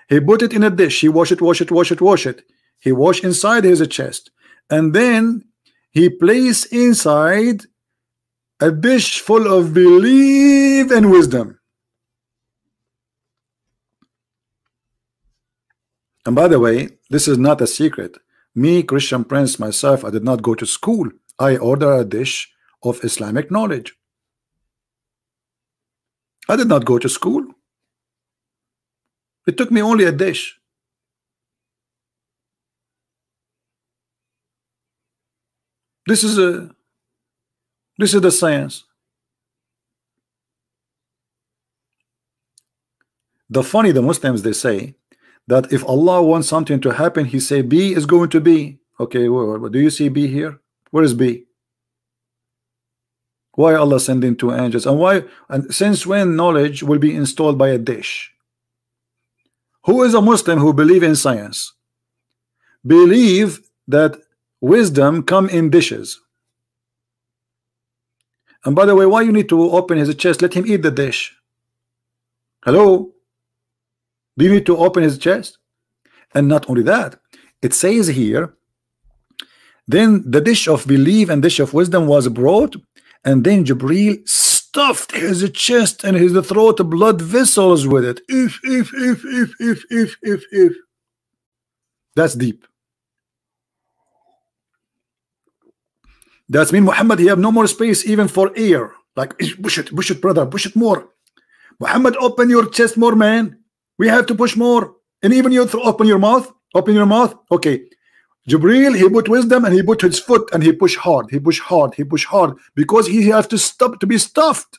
he put it in a dish. He wash it, wash it, wash it, wash it. He washed inside his chest. And then he placed inside a dish full of belief and wisdom. And by the way, this is not a secret. Me, Christian Prince, myself, I did not go to school. I ordered a dish of Islamic knowledge. I did not go to school. It took me only a dish. This is the science. The Muslims, they say that if Allah wants something to happen, he say B is going to be. Okay, do you see B here? Where is B? Why Allah sending two angels? And why, and since when knowledge will be installed by a dish? Who is a Muslim who believe in science? Believe that wisdom come in dishes. And by the way, why you need to open his chest? Let him eat the dish. Hello? Do you need to open his chest? And not only that, it says here, then the dish of belief and dish of wisdom was brought, and then Jibril stuffed his chest and his throat blood vessels with it. If. That's deep. That's mean Muhammad, he have no more space even for air. Like, push it, brother, push it more. Muhammad, open your chest more, man. We have to push more. And even you open your mouth. Open your mouth. Okay. Jibril, he put wisdom and he put his foot and he pushed hard. He pushed hard. He pushed hard because he has to stop to be stuffed.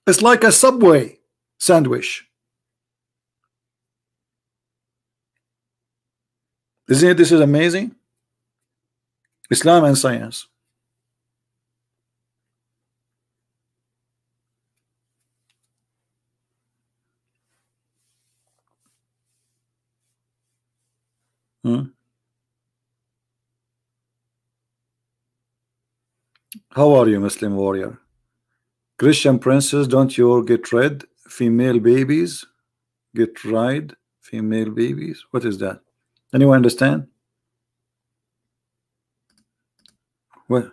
It's like a Subway sandwich. Isn't it? This is amazing. Islam and science. How are you, Muslim warrior? Christian princes, don't you get red? Female babies get rid? Female babies? What is that? Anyone understand? Well,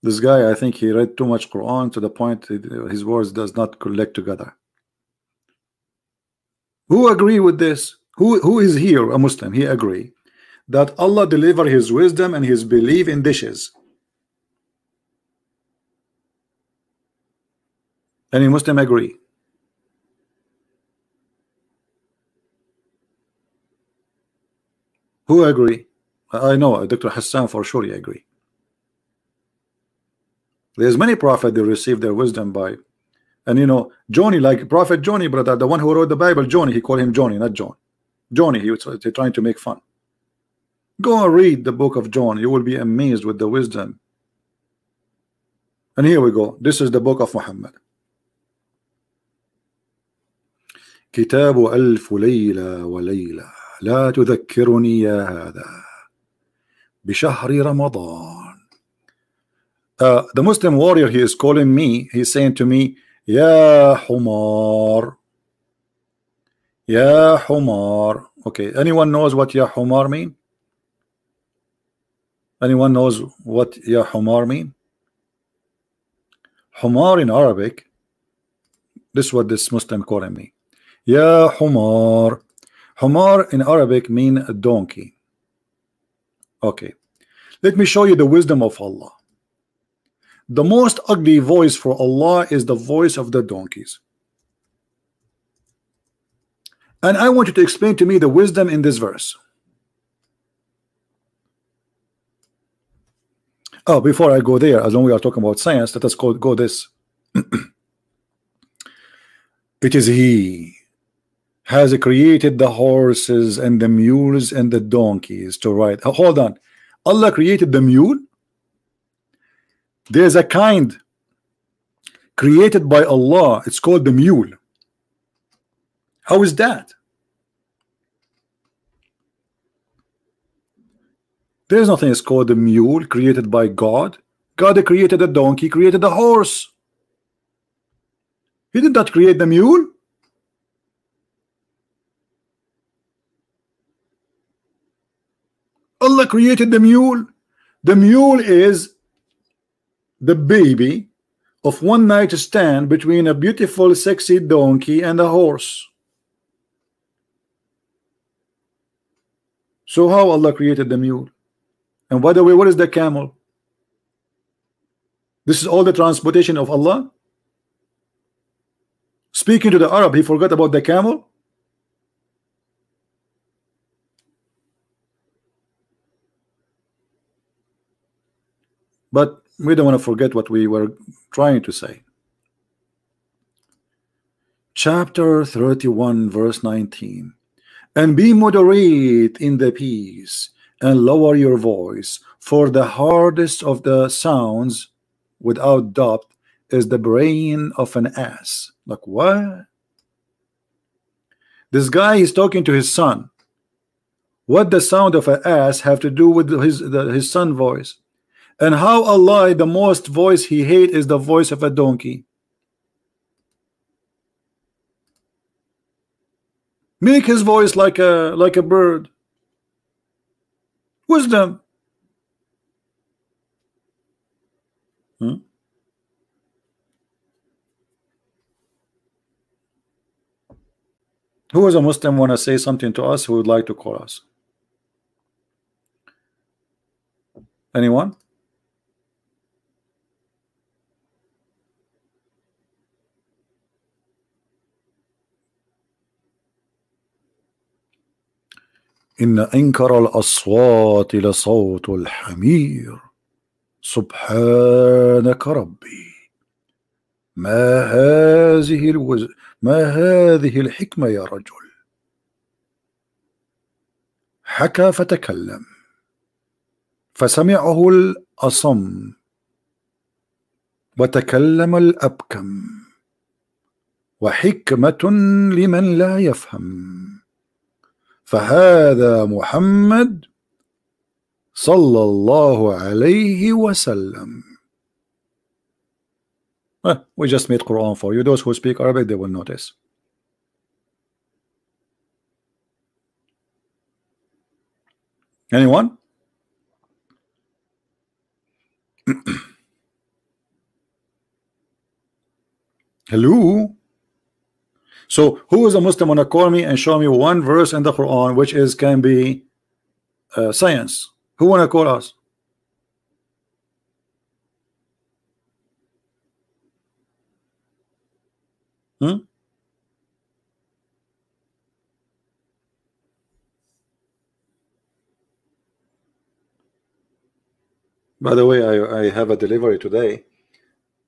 this guy, I think he read too much Quran to the point his words does not collect together. Who agree with this? Who is here a Muslim? He agree that Allah deliver his wisdom and his belief in dishes. Any Muslim agree? Who agree? I know Dr. Hassan for sure he agree. There's many prophets that received their wisdom by, and you know, Johnny, like Prophet Johnny, brother, the one who wrote the Bible, Johnny, he called him Johnny, not John. Johnny, he was trying to make fun. Go and read the book of John. You will be amazed with the wisdom. And here we go. This is the book of Muhammad. كتاب ألف ليلة وليلة لا تذكرني يا هذا بشهر رمضان. The Muslim warrior, he is calling me, he's saying to me, Ya Humar, Ya Humar. Okay, anyone knows what Ya Humar mean? Anyone knows what Ya Humar mean? Humar in Arabic, this is what this Muslim calling me. Ya Humar. Humar in Arabic mean a donkey. Okay, let me show you the wisdom of Allah. The most ugly voice for Allah is the voice of the donkeys. And I want you to explain to me the wisdom in this verse. Oh, before I go there, as long as we are talking about science, let us go this. It is He has created the horses and the mules and the donkeys to ride. Hold on. Allah created the mule? There's a kind created by Allah. It's called the mule. How is that? There's nothing is called a mule created by God. God created a donkey, created a horse. He did not create the mule. Allah created the mule. The mule is the baby of one night stand between a beautiful sexy donkey and a horse. So how Allah created the mule? And by the way, what is the camel? This is all the transportation of Allah. Speaking to the Arab, he forgot about the camel. But we don't want to forget what we were trying to say. Chapter 31 verse 19. And be moderate in the peace and lower your voice, for the hardest of the sounds without doubt is the brain of an ass. Like what? This guy is talking to his son. What the sound of an ass have to do with his son voice? And how Allah, the most voice he hate is the voice of a donkey. Make his voice like a bird. Wisdom. Who is a Muslim want to say something to us? Who would like to call us? Anyone? إن أنكر الأصوات لصوت الحمير سبحانك ربي ما هذه الحكمة يا رجل حكى فتكلم فسمعه الأصم وتكلم الأبكم وحكمة لمن لا يفهم فهذا محمد صلى الله عليه وسلم. We just made Quran for you. Those who speak Arabic, they will notice. Anyone? Hello? So who is a Muslim wanna call me and show me one verse in the Quran which is can be science? Who wanna call us? By the way, I have a delivery today,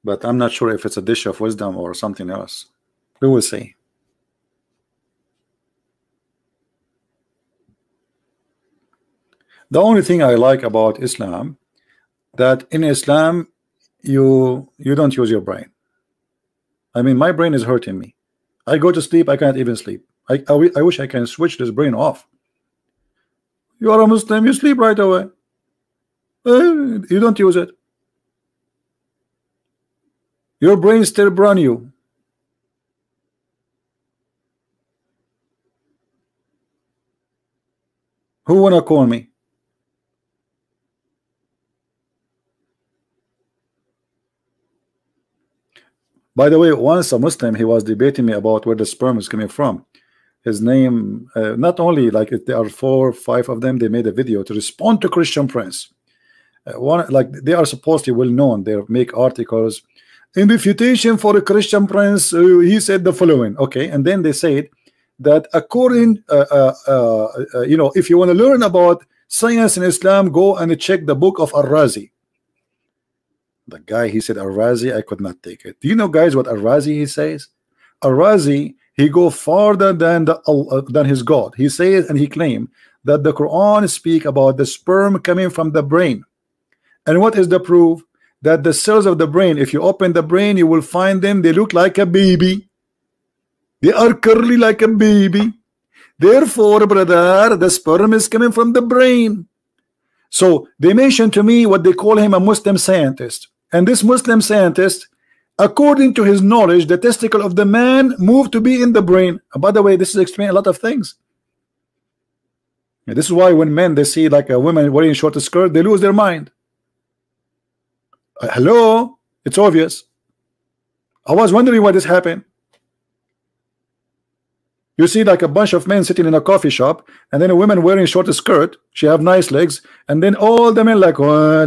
but I'm not sure if it's a dish of wisdom or something else. We will see. The only thing I like about Islam, that in Islam you don't use your brain. I mean, my brain is hurting me. I go to sleep, I can't even sleep. I wish I can switch this brain off. You are a Muslim, you sleep right away. You don't use it. Your brain still brand new. Who wanna call me? By the way, once a Muslim, he was debating me about where the sperm is coming from. His name, not only like there are 4 or 5 of them, they made a video to respond to Christian Prince. One, like they are supposedly well known, they make articles in refutation for a Christian Prince. He said the following, okay, and then they said that according, you know, if you want to learn about science in Islam, go and check the book of Al-Razi. The guy, he said Al-Razi, I could not take it. Do you know, guys, what Al-Razi he says? Al-Razi, he go farther than than his God. He says and he claimed that the Quran speak about the sperm coming from the brain. And what is the proof? That the cells of the brain, if you open the brain, you will find them, they look like a baby. They are curly like a baby. Therefore, brother, the sperm is coming from the brain. So they mentioned to me what they call him a Muslim scientist, and this Muslim scientist, according to his knowledge, the testicle of the man moved to be in the brain. And by the way, this is explaining a lot of things. And this is why when men they see like a woman wearing a short skirt, they lose their mind. Hello, it's obvious. I was wondering why this happened. You see like a bunch of men sitting in a coffee shop, and then a woman wearing a short skirt. She have nice legs, and then all the men like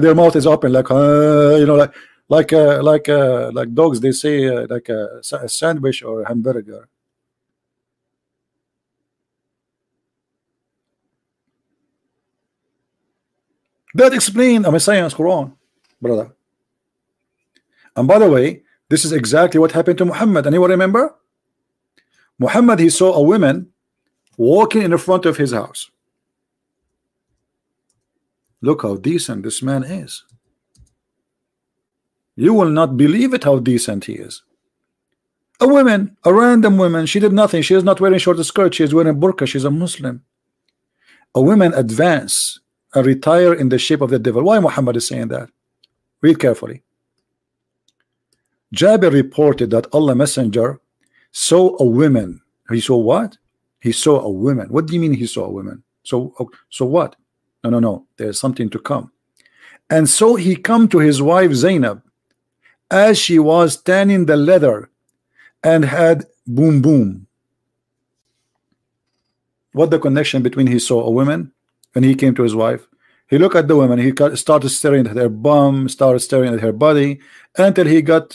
their mouth is open, like you know, like dogs. They say like a sandwich or a hamburger. That explain a Messiah's Quran, brother. And by the way, this is exactly what happened to Muhammad. Anyone remember? Muhammad, he saw a woman walking in the front of his house. Look how decent this man is. You will not believe it how decent he is. A woman, a random woman, she did nothing. She is not wearing short skirt. She is wearing burqa. She's a Muslim. A woman advance and retire in the shape of the devil. Why Muhammad is saying that? Read carefully. Jabir reported that Allah Messenger saw a woman. He saw what? He saw a woman. What do you mean he saw a woman? So what? No. There's something to come. And so he come to his wife Zainab as she was tanning the leather and had boom boom. What the connection between he saw a woman and he came to his wife? He looked at the woman. He started staring at her bum, started staring at her body until he got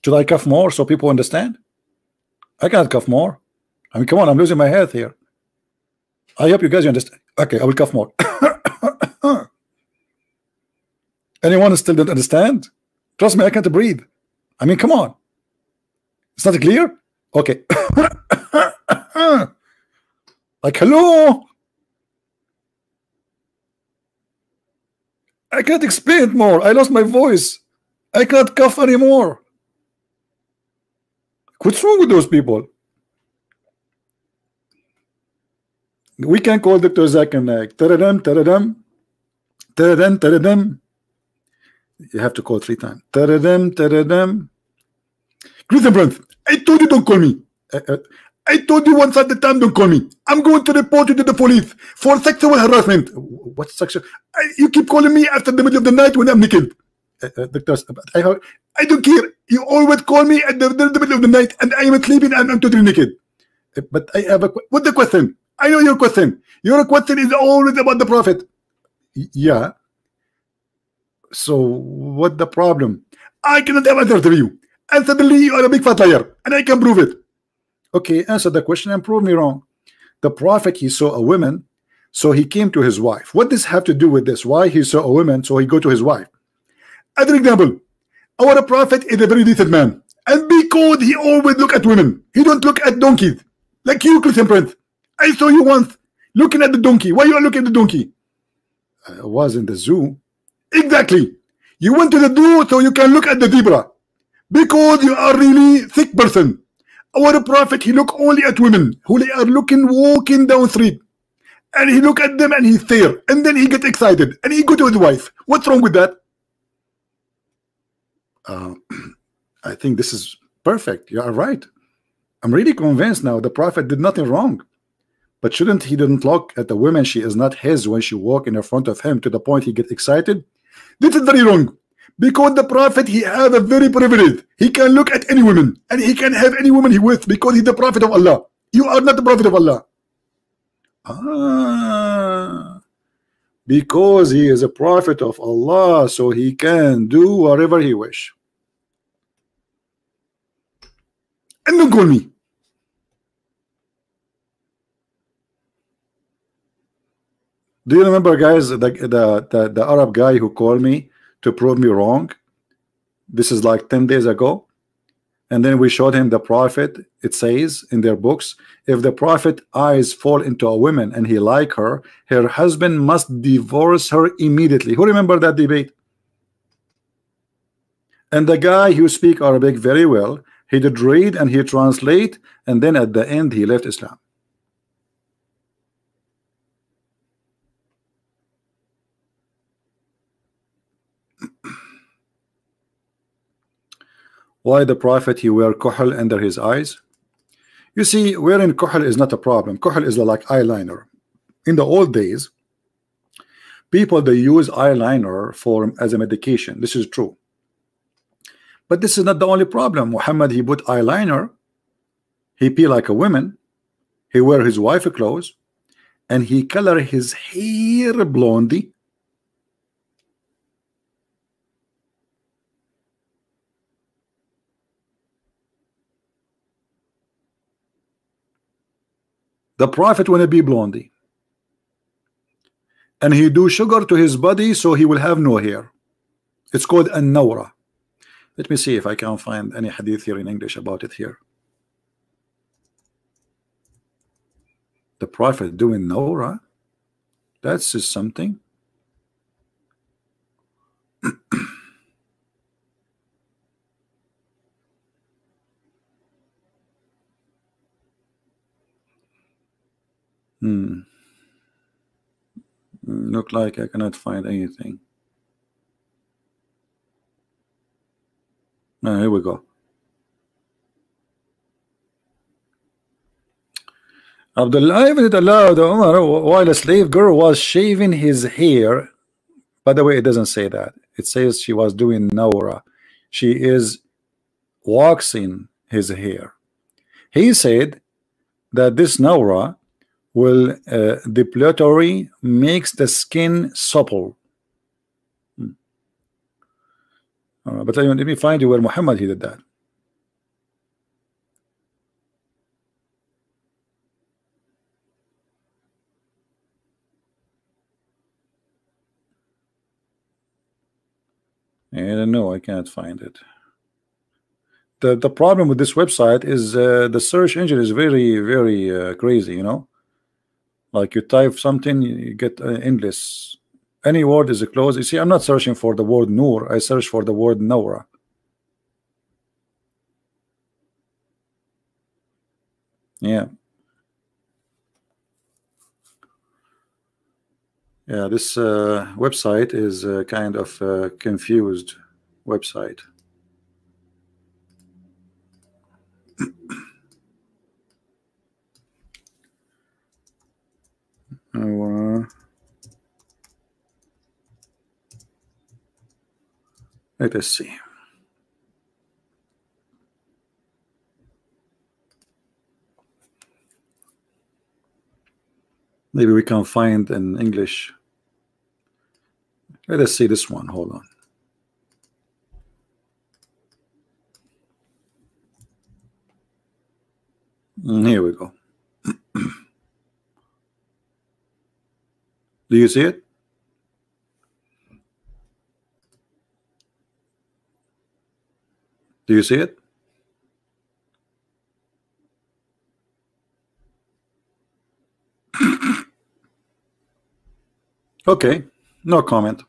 should I cough more so people understand? I can't cough more. I mean, come on, I'm losing my health here. I hope you guys understand. Okay, I will cough more. Anyone still don't understand? Trust me, I can't breathe. I mean, come on. It's not clear? Okay. Like, hello? I can't explain it more. I lost my voice. I can't cough anymore. What's wrong with those people? We can call Dr. Zakir Naik. Taradam, taradam. Taradam, taradam. You have to call 3 times. Taradam, taradam. Christian Prince, I told you don't call me. I told you once at the time don't call me. I'm going to report you to the police for sexual harassment. What sexual? You keep calling me after the middle of the night when I'm naked. Doctor, I don't care. You always call me at the middle of the night and I am sleeping and I'm totally naked. But I have a what's the question? I know your question. Your question is always about the Prophet. Yeah. So what the problem? I cannot have answer to you. And suddenly you are a big fat liar and I can prove it. Okay, answer the question and prove me wrong. The Prophet, he saw a woman, so he came to his wife. What does have to do with this? Why he saw a woman, so he go to his wife? As an example, our Prophet is a very decent man, and because he always look at women, he don't look at donkeys like you, Christian Prince. I saw you once looking at the donkey. Why you are looking at the donkey? I was in the zoo. Exactly. You went to the zoo so you can look at the zebra because you are really thick person. Our Prophet, he look only at women who they are looking walking down street, and he look at them and he stare, and then he get excited and he go to his wife. What's wrong with that? I think this is perfect. You are right. I'm really convinced now the Prophet did nothing wrong. But shouldn't he didn't look at the woman? She is not his when she walk in front of him to the point he get excited. This is very wrong. Because the Prophet, he have a very privilege. He can look at any woman and he can have any woman he with because he's the Prophet of Allah. You are not the Prophet of Allah. Because he is a Prophet of Allah, so he can do whatever he wish. And don't call me. Do you remember, guys, the Arab guy who called me to prove me wrong? This is like 10 days ago. And then we showed him the Prophet. It says in their books, if the Prophet eyes fall into a woman and he like her, her husband must divorce her immediately. Who remember that debate? And the guy who speak Arabic very well, He did read and he translate, and then at the end he left Islam. Why the Prophet he wear kuhl under his eyes? You see, wearing kuhl is not a problem. Kuhl is like eyeliner. In the old days, people they use eyeliner for as a medication. This is true. But this is not the only problem. Muhammad he put eyeliner, he be like a woman, he wear his wife clothes, and he color his hair blondie. The Prophet wanna be blondie, and he do sugar to his body so he will have no hair. It's called an-nawra. Let me see if I can find any hadith here in English about it here. The Prophet doing nawra, that's just something. Look like I cannot find anything. Here we go. Abdullah ibn allowed Umar while a slave girl was shaving his hair. By the way, it doesn't say that. It says she was doing nawra. She is waxing his hair. He said that this nawra will depilatory makes the skin supple. But let me find you where Muhammad he did that. I don't know. I can't find it. The problem with this website is the search engine is very crazy. You know, like you type something, you get endless. Any word is closed. You see, I'm not searching for the word Nur. I search for the word Nawra. Yeah. Yeah, this website is kind of confused website. Let us see. Maybe we can find in English. Let us see this one. Hold on. Here we go. Do you see it? Do you see it? Okay, no comment.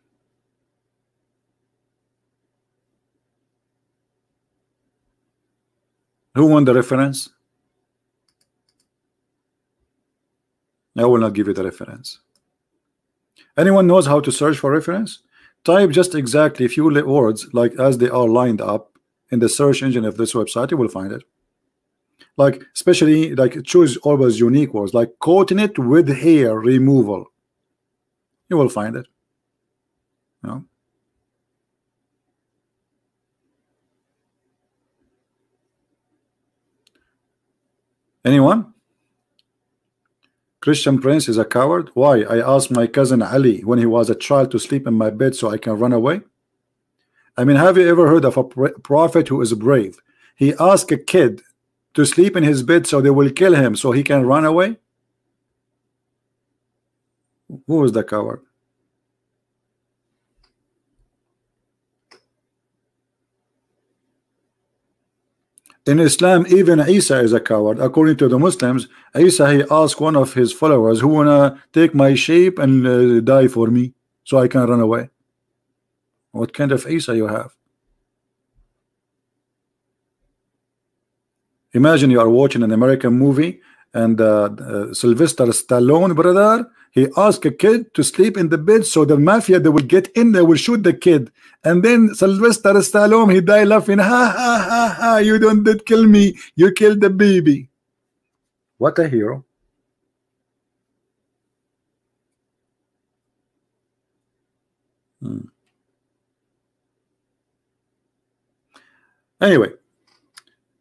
Who won the reference? I will not give you the reference. Anyone knows how to search for reference? Type just exactly a few words like as they are lined up in the search engine of this website. You will find it. Like especially like choose always unique words like coating it with hair removal. You will find it. You know? Anyone? Christian Prince is a coward. Why? I asked my cousin Ali when he was a child to sleep in my bed so I can run away. I mean, have you ever heard of a prophet who is brave? He asked a kid to sleep in his bed so they will kill him so he can run away. Who is the coward? In Islam, even Isa is a coward. According to the Muslims, Isa he asked one of his followers, who wanna take my shape and die for me so I can run away. What kind of Isa you have? Imagine you are watching an American movie and Sylvester Stallone, brother, he asked a kid to sleep in the bed so the mafia they will get in, they will shoot the kid, and then Sylvester Stallone he die laughing, ha ha ha ha, you don't did kill me, you killed the baby. What a hero. Anyway,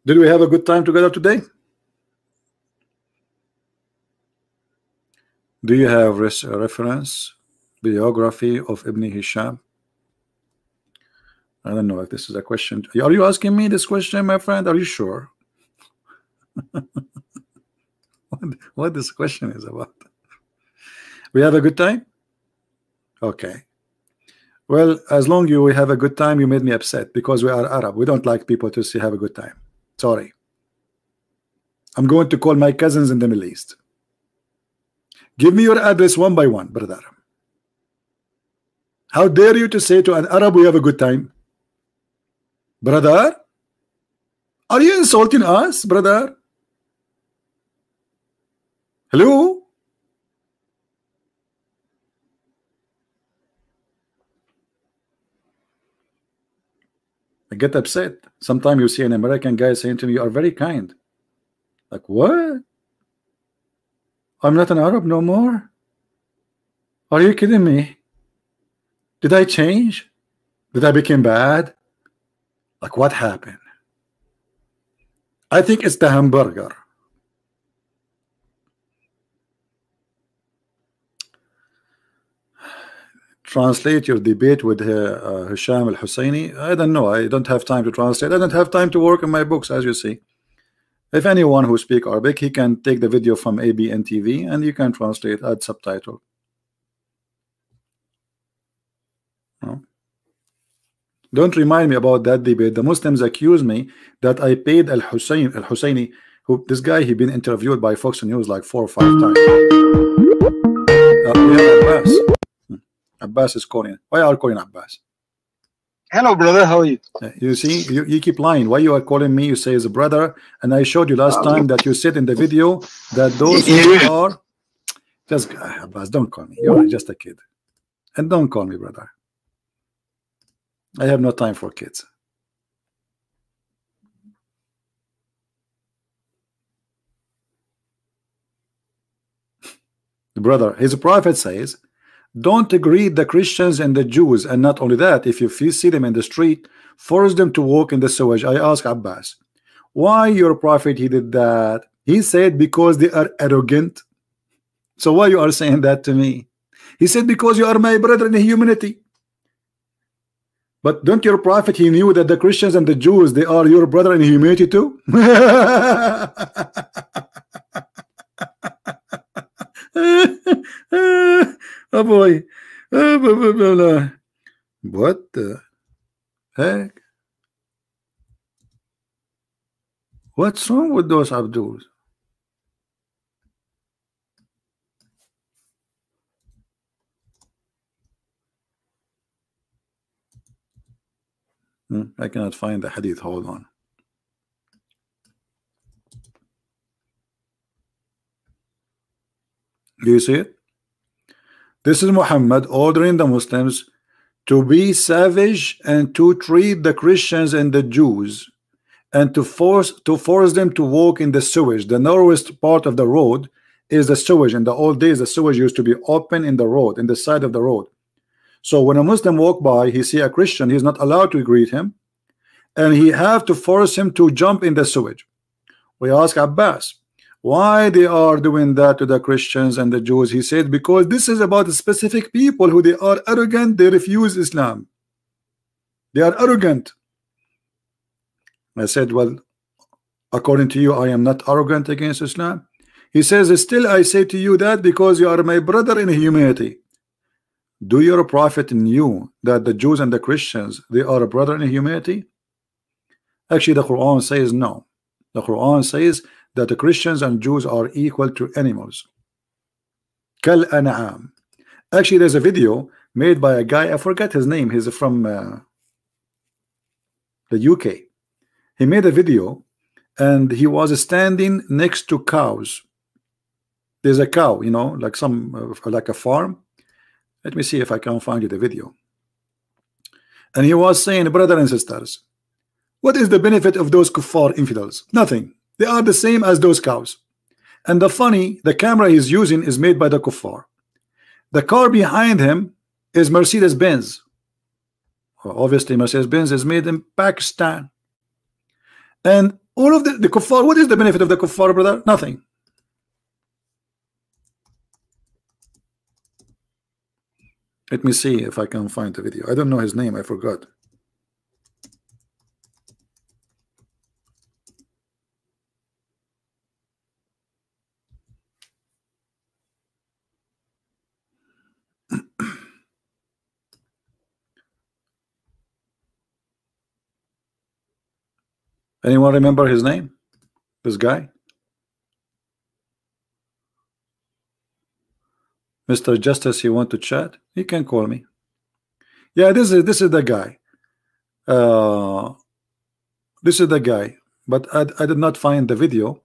did we have a good time together today? Do you have reference biography of Ibn Hisham? I don't know if this is a question. Are you asking me this question, my friend? Are you sure? what this question is about? We have a good time? Okay. Well, as long as you have a good time, you made me upset because we are Arab. We don't like people to say have a good time. Sorry. I'm going to call my cousins in the Middle East. Give me your address one by one, brother. How dare you to say to an Arab we have a good time? Brother? Are you insulting us, brother? Hello? I get upset. Sometimes you see an American guy saying to me, you are very kind. Like, what? I'm not an Arab no more? Are you kidding me? Did I change? Did I become bad? Like, what happened? I think it's the hamburger. Translate your debate with Hisham al-Husseini. I don't know. I don't have time to translate. I don't have time to work on my books, as you see. If anyone who speaks Arabic, he can take the video from ABN TV and you can translate, add subtitle. No? Don't remind me about that debate. The Muslims accuse me that I paid al-Husseini, who this guy he been interviewed by Fox News like 4 or 5 times. We have Abbas. Abbas is calling. Why are you calling Abbas? Hello, brother. How are you? You see, you keep lying. Why you are calling me? You say as a brother, and I showed you last time that you said in the video that those who are just Abbas. Don't call me. You're just a kid, and don't call me brother. I have no time for kids. Brother, his prophet says, don't greet the Christians and the Jews, and not only that, if you see them in the street, force them to walk in the sewage. I asked Abbas, why your prophet he did that? He said because they are arrogant. So why you are saying that to me? He said because you are my brother in humanity. But don't your prophet he knew that the Christians and the Jews they are your brother in humanity too? Oh boy. What the heck? What's wrong with those Abduls? I cannot find the hadith. Hold on. Do you see it? This is Muhammad ordering the Muslims to be savage and to treat the Christians and the Jews and to force them to walk in the sewage. The narrowest part of the road is the sewage. In the old days, the sewage used to be open in the road, in the side of the road. So when a Muslim walk by, he see a Christian, he's not allowed to greet him, and he have to force him to jump in the sewage. We ask Abbas, why they are doing that to the Christians and the Jews? He said because this is about specific people who they are arrogant, they refuse Islam, they are arrogant. I said, well, according to you I am not arrogant against Islam. He says, still I say to you that because you are my brother in humanity. Do your prophet knew that the Jews and the Christians they are a brother in humanity? Actually the Quran says no. The Quran says that the Christians and Jews are equal to animals. Kal an'am. Actually, there's a video made by a guy, I forget his name, he's from the UK. He made a video and he was standing next to cows. There's a cow, you know, like some like a farm. Let me see if I can find you the video. And he was saying, brothers and sisters, what is the benefit of those kuffar infidels? Nothing. They are the same as those cows. And the camera he's using is made by the kuffar. The car behind him is Mercedes-Benz. Well, obviously Mercedes-Benz is made in Pakistan. And all of the kuffar, what is the benefit of the kuffar, brother? Nothing. Let me see if I can find the video. I don't know his name, I forgot. Anyone remember his name? This guy? Mr. Justice, you want to chat? He can call me. Yeah, this is the guy. This is the guy, but I did not find the video.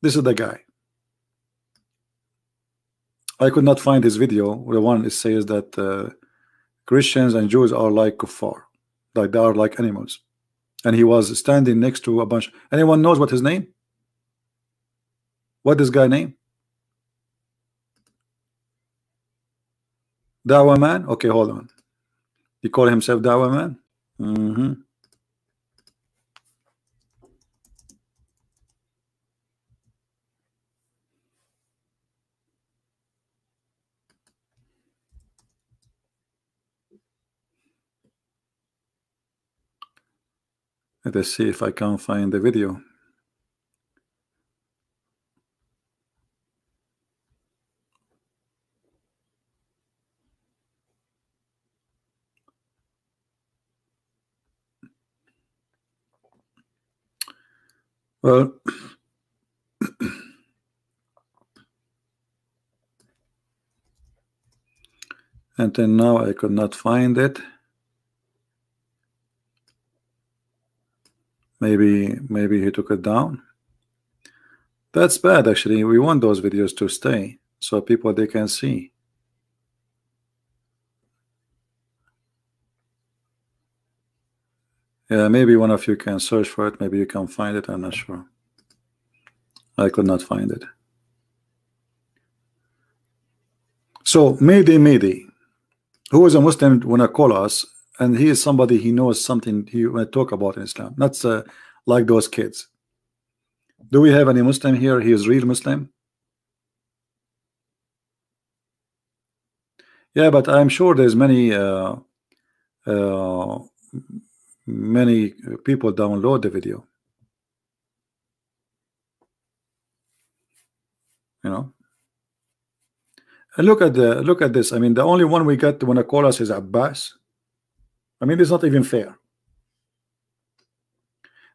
This is the guy. I could not find his video. The one it says that Christians and Jews are like kuffar, like they are like animals. And he was standing next to a bunch. Anyone knows what his name? What this guy name? Dawah man? Okay, hold on. He called himself Dawah man? Let us see if I can find the video. Well, until now I could not find it. Maybe he took it down. That's bad, actually. We want those videos to stay so people they can see. Yeah, maybe one of you can search for it. Maybe you can find it. I'm not sure. I could not find it. So Mayday, who is a Muslim, when I call us, and he is somebody he knows something he will talk about in Islam. Not like those kids. Do we have any Muslim here? He is real Muslim. Yeah, but I'm sure there's many many people download the video. You know. And look at this. I mean, the only one we got when I call us is Abbas. I mean, it's not even fair.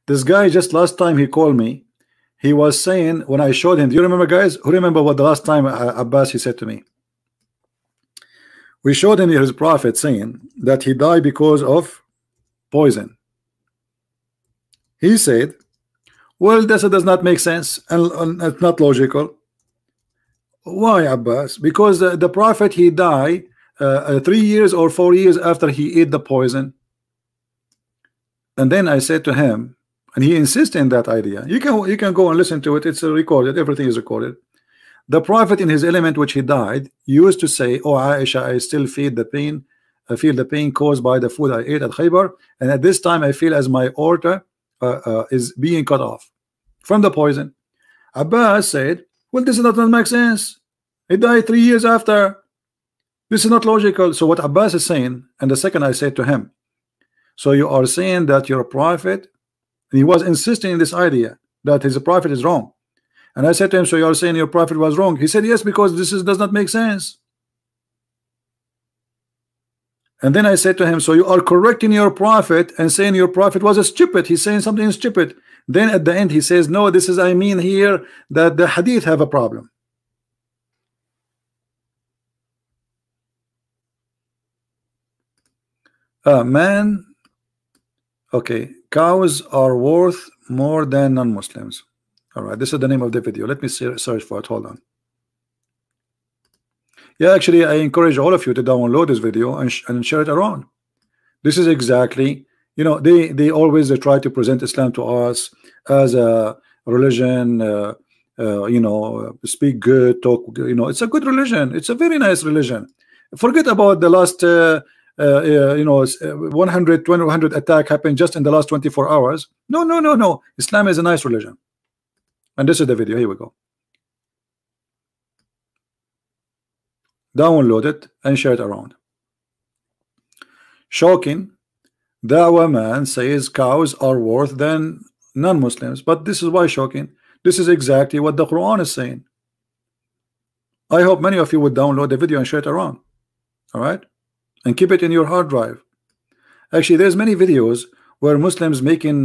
This guy just last time he called me, he was saying when I showed him. Do you remember, guys? Who remember what the last time Abbas he said to me? We showed him his prophet saying that he died because of poison. He said, well, this does not make sense and it's not logical. Why, Abbas? Because the prophet he died 3 years or 4 years after he ate the poison. And then I said to him, and he insisted in that idea. You can go and listen to it. It's recorded. Everything is recorded. The prophet in his element which he died used to say, oh Aisha, I still feel the pain. I feel the pain caused by the food I ate at Khaybar, and at this time I feel as my aorta is being cut off from the poison. Abbas said, well, this does not make sense. He died 3 years after. This is not logical. So what Abbas is saying, and the second I said to him, so you are saying that your prophet, and he was insisting in this idea that his prophet is wrong. And I said to him, so you are saying your prophet was wrong? He said, yes, because this does not make sense. And then I said to him, so you are correcting your prophet and saying your prophet was a stupid. He's saying something stupid. Then at the end he says, no, this is, I mean here that the hadith have a problem. Man, okay, Cows are worth more than non-Muslims. All right, this is the name of the video. Let me search for it. Hold on. Yeah, actually, I encourage all of you to download this video and share it around. This is exactly, you know, they always try to present Islam to us as a religion, you know, speak good, talk, you know, it's a good religion. It's a very nice religion. Forget about the last, you know, 100 attack happened just in the last 24 hours. No, no, no, no. Islam is a nice religion. And this is the video. Here we go. Download it and share it around. Shocking. Dawah man says cows are worth than non-Muslims, but this is why shocking. This is exactly what the Quran is saying. I hope many of you would download the video and share it around. All right, and keep it in your hard drive. Actually, there's many videos where Muslims making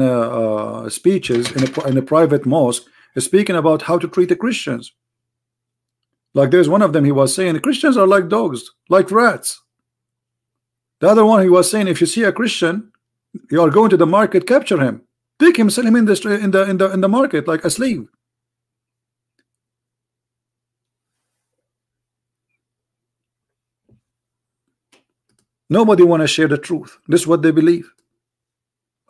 speeches in a private mosque, speaking about how to treat the Christians. Like there's one of them, he was saying Christians are like dogs, like rats. The other one, he was saying if you see a Christian, you are going to the market, capture him, take him, sell him in the market like a slave. Nobody want to share the truth. This is what they believe.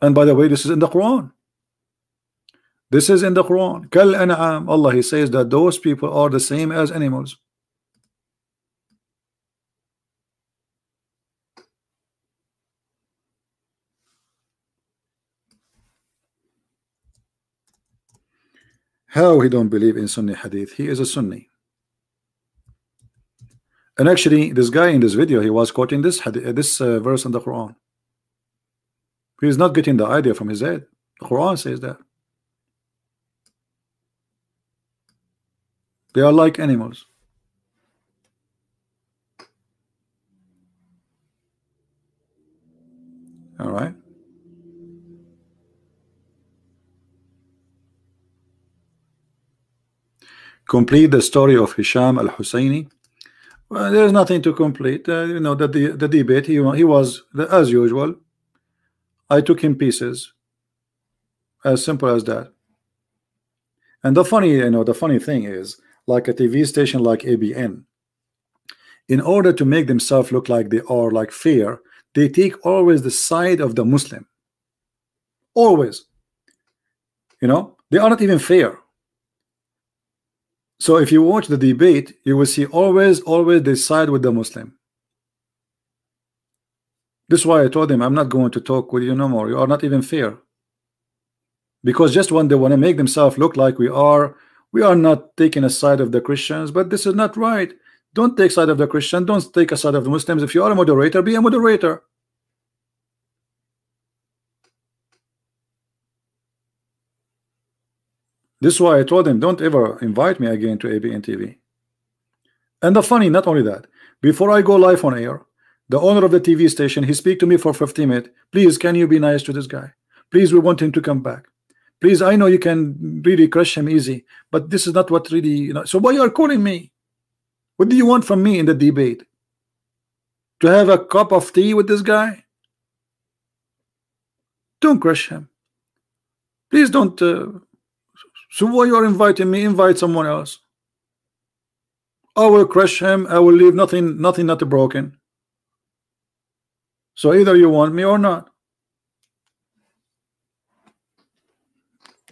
And by the way, this is in the Quran. This is in the Quran. Kal an'am. Allah, he says that those people are the same as animals. How he don't believe in Sunni hadith? He is a Sunni. And actually, this guy in this video, he was quoting this verse in the Quran. He is not getting the idea from his head. The Quran says that they are like animals. All right. Complete the story of Hisham al-Husseini. Well, there's nothing to complete. You know, the debate, he was as usual. I took him pieces. As simple as that. And the funny, you know, the funny thing is, like a TV station like ABN, in order to make themselves look like they are like fair, they take always the side of the Muslim. Always. You know, they are not even fair. So if you watch the debate, you will see always they side with the Muslim. This is why I told him I'm not going to talk with you no more. You are not even fair. Because just when they want to make themselves look like we are not taking a side of the Christians, but this is not right. Don't take side of the Christian, don't take a side of the Muslims. If you are a moderator, be a moderator. This is why I told him don't ever invite me again to ABN TV. And the funny, not only that, before I go live on air, the owner of the TV station, he speak to me for 15 minutes. Please, can you be nice to this guy? Please, we want him to come back. Please, I know you can really crush him easy, but this is not what really, you know. So why you are calling me? What do you want from me in the debate? To have a cup of tea with this guy? Don't crush him. Please don't. So why you are inviting me? Invite someone else. I will crush him. I will leave nothing not broken. So either you want me or not.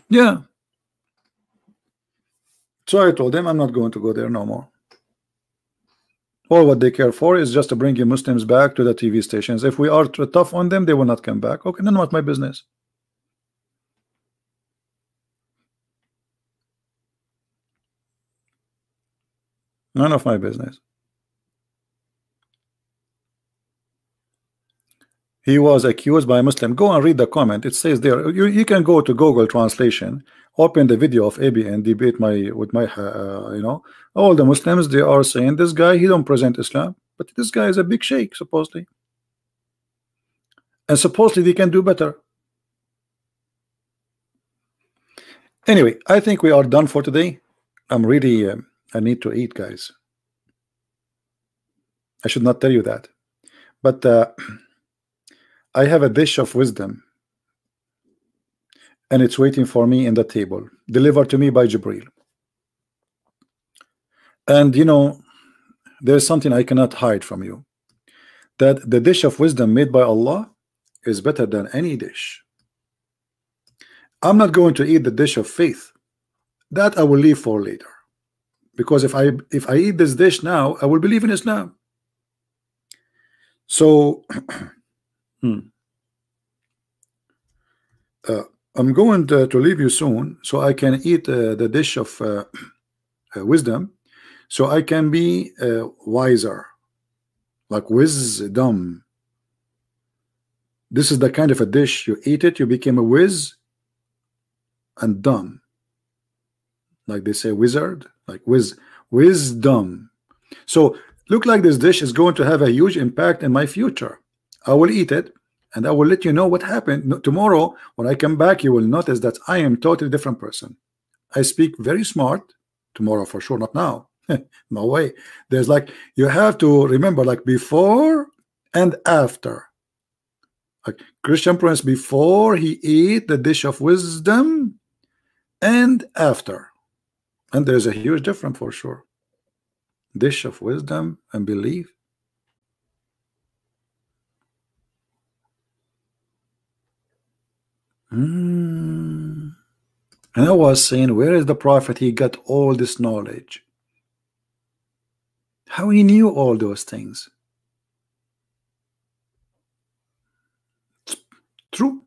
Yeah. So I told them I'm not going to go there no more. All what they care for is just to bring you Muslims back to the TV stations. If we are tough on them, they will not come back. Okay, none of my business. None of my business. He was accused by a Muslim. Go and read the comment. It says there. You can go to Google Translation, open the video of ABN debate with my you know, all the Muslims, they are saying this guy, he don't present Islam, but this guy is a big sheikh supposedly, and supposedly they can do better. Anyway, I think we are done for today. I'm really I need to eat, guys. I should not tell you that, but I have a dish of wisdom. and it's waiting for me in the table, delivered to me by Jibril. And you know, there's something I cannot hide from you, that the dish of wisdom made by Allah is better than any dish. I'm not going to eat the dish of faith. That I will leave for later, because if I eat this dish now, I will believe in Islam. So I'm going to leave you soon, so I can eat the dish of wisdom, so I can be wiser, like wisdom. This is the kind of a dish, you eat it, you became a whiz and dumb, like they say wizard, like wisdom. So look like this dish is going to have a huge impact in my future. I will eat it and I will let you know what happened. Tomorrow when I come back, you will notice that I am totally different person. I speak very smart. Tomorrow for sure, not now. No way. There's like, you have to remember, like before and after. Like Christian Prince, before he ate the dish of wisdom, and after. And there's a huge difference for sure. Dish of wisdom and belief. And I was saying, where is the prophet? He got all this knowledge. How he knew all those things? True.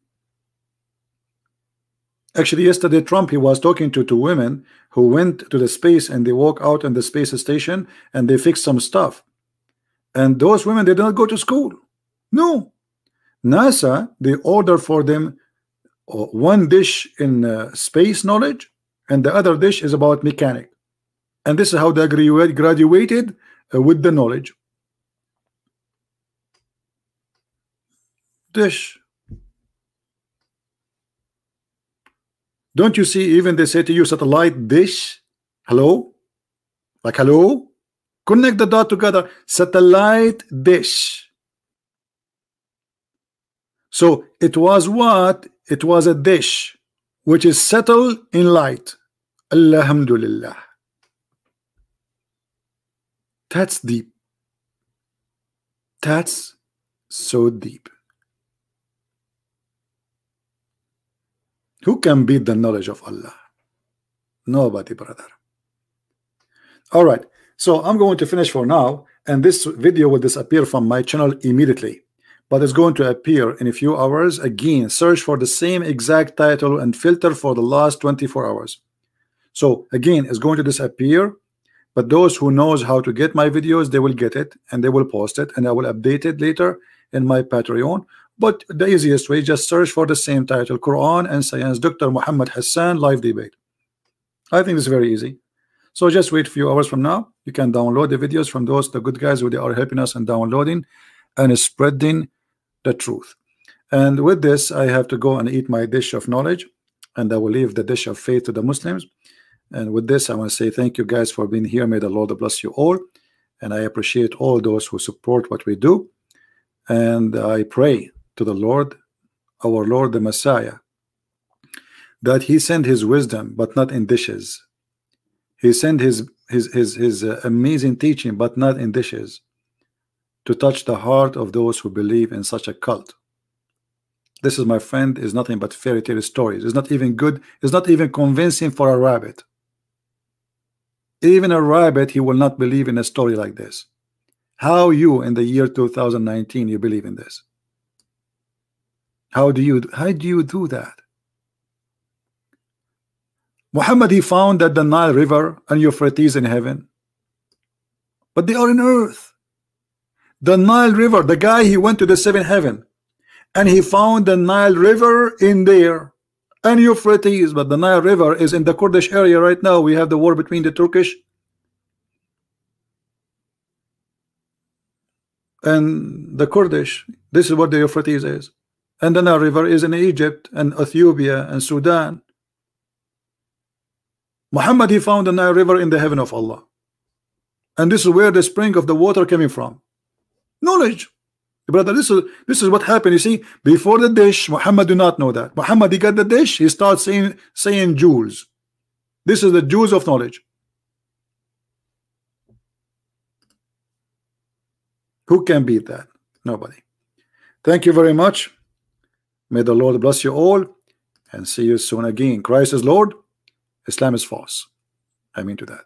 Actually, yesterday Trump, he was talking to two women who went to the space, and they walk out in the space station and they fix some stuff. And those women, they did not go to school. No. NASA, they order for them one dish in space knowledge, and the other dish is about mechanic. And this is how they graduated with the knowledge. Dish. Don't you see, even they say to you, satellite dish? Hello? Like hello? Connect the dot together. Satellite dish. So it was what? It was a dish which is settled in light. Alhamdulillah. That's deep. That's so deep. Who can beat the knowledge of Allah? Nobody, brother. All right, so I'm going to finish for now, and this video will disappear from my channel immediately, but it's going to appear in a few hours. Again, search for the same exact title and filter for the last 24 hours. So again, it's going to disappear, but those who knows how to get my videos, they will get it and they will post it, and I will update it later in my Patreon. But the easiest way, just search for the same title, Quran and Science, Dr. Muhammad Hassan live debate. I think it's very easy. So just wait a few hours from now. You can download the videos from those, the good guys who they are helping us in downloading and spreading the truth. And with this, I have to go and eat my dish of knowledge, and I will leave the dish of faith to the Muslims. And with this, I want to say thank you guys for being here. May the Lord bless you all. And I appreciate all those who support what we do. And I pray to the Lord, our Lord, the Messiah, that he sent his wisdom, but not in dishes. He sent his amazing teaching, but not in dishes, to touch the heart of those who believe in such a cult. This is, my friend, is nothing but fairy tale stories. It's not even good. It's not even convincing for a rabbit. Even a rabbit, he will not believe in a story like this. How you, in the year 2019, you believe in this? How do you do that? Muhammad, he found that the Nile River and Euphrates in heaven, but they are in earth. The Nile River, the guy, he went to the seventh heaven and he found the Nile River in there and Euphrates, but the Nile River is in the Kurdish area right now. We have the war between the Turkish and the Kurdish. This is what the Euphrates is. And the Nile River is in Egypt and Ethiopia and Sudan. Muhammad, he found the Nile River in the heaven of Allah. And this is where the spring of the water coming from. Knowledge. Brother, this is what happened. You see, before the dish, Muhammad do not know that. Muhammad, he got the dish, he starts saying jewels. This is the jewels of knowledge. Who can beat that? Nobody. Thank you very much. May the Lord bless you all, and see you soon again. Christ is Lord, Islam is false. I mean to that.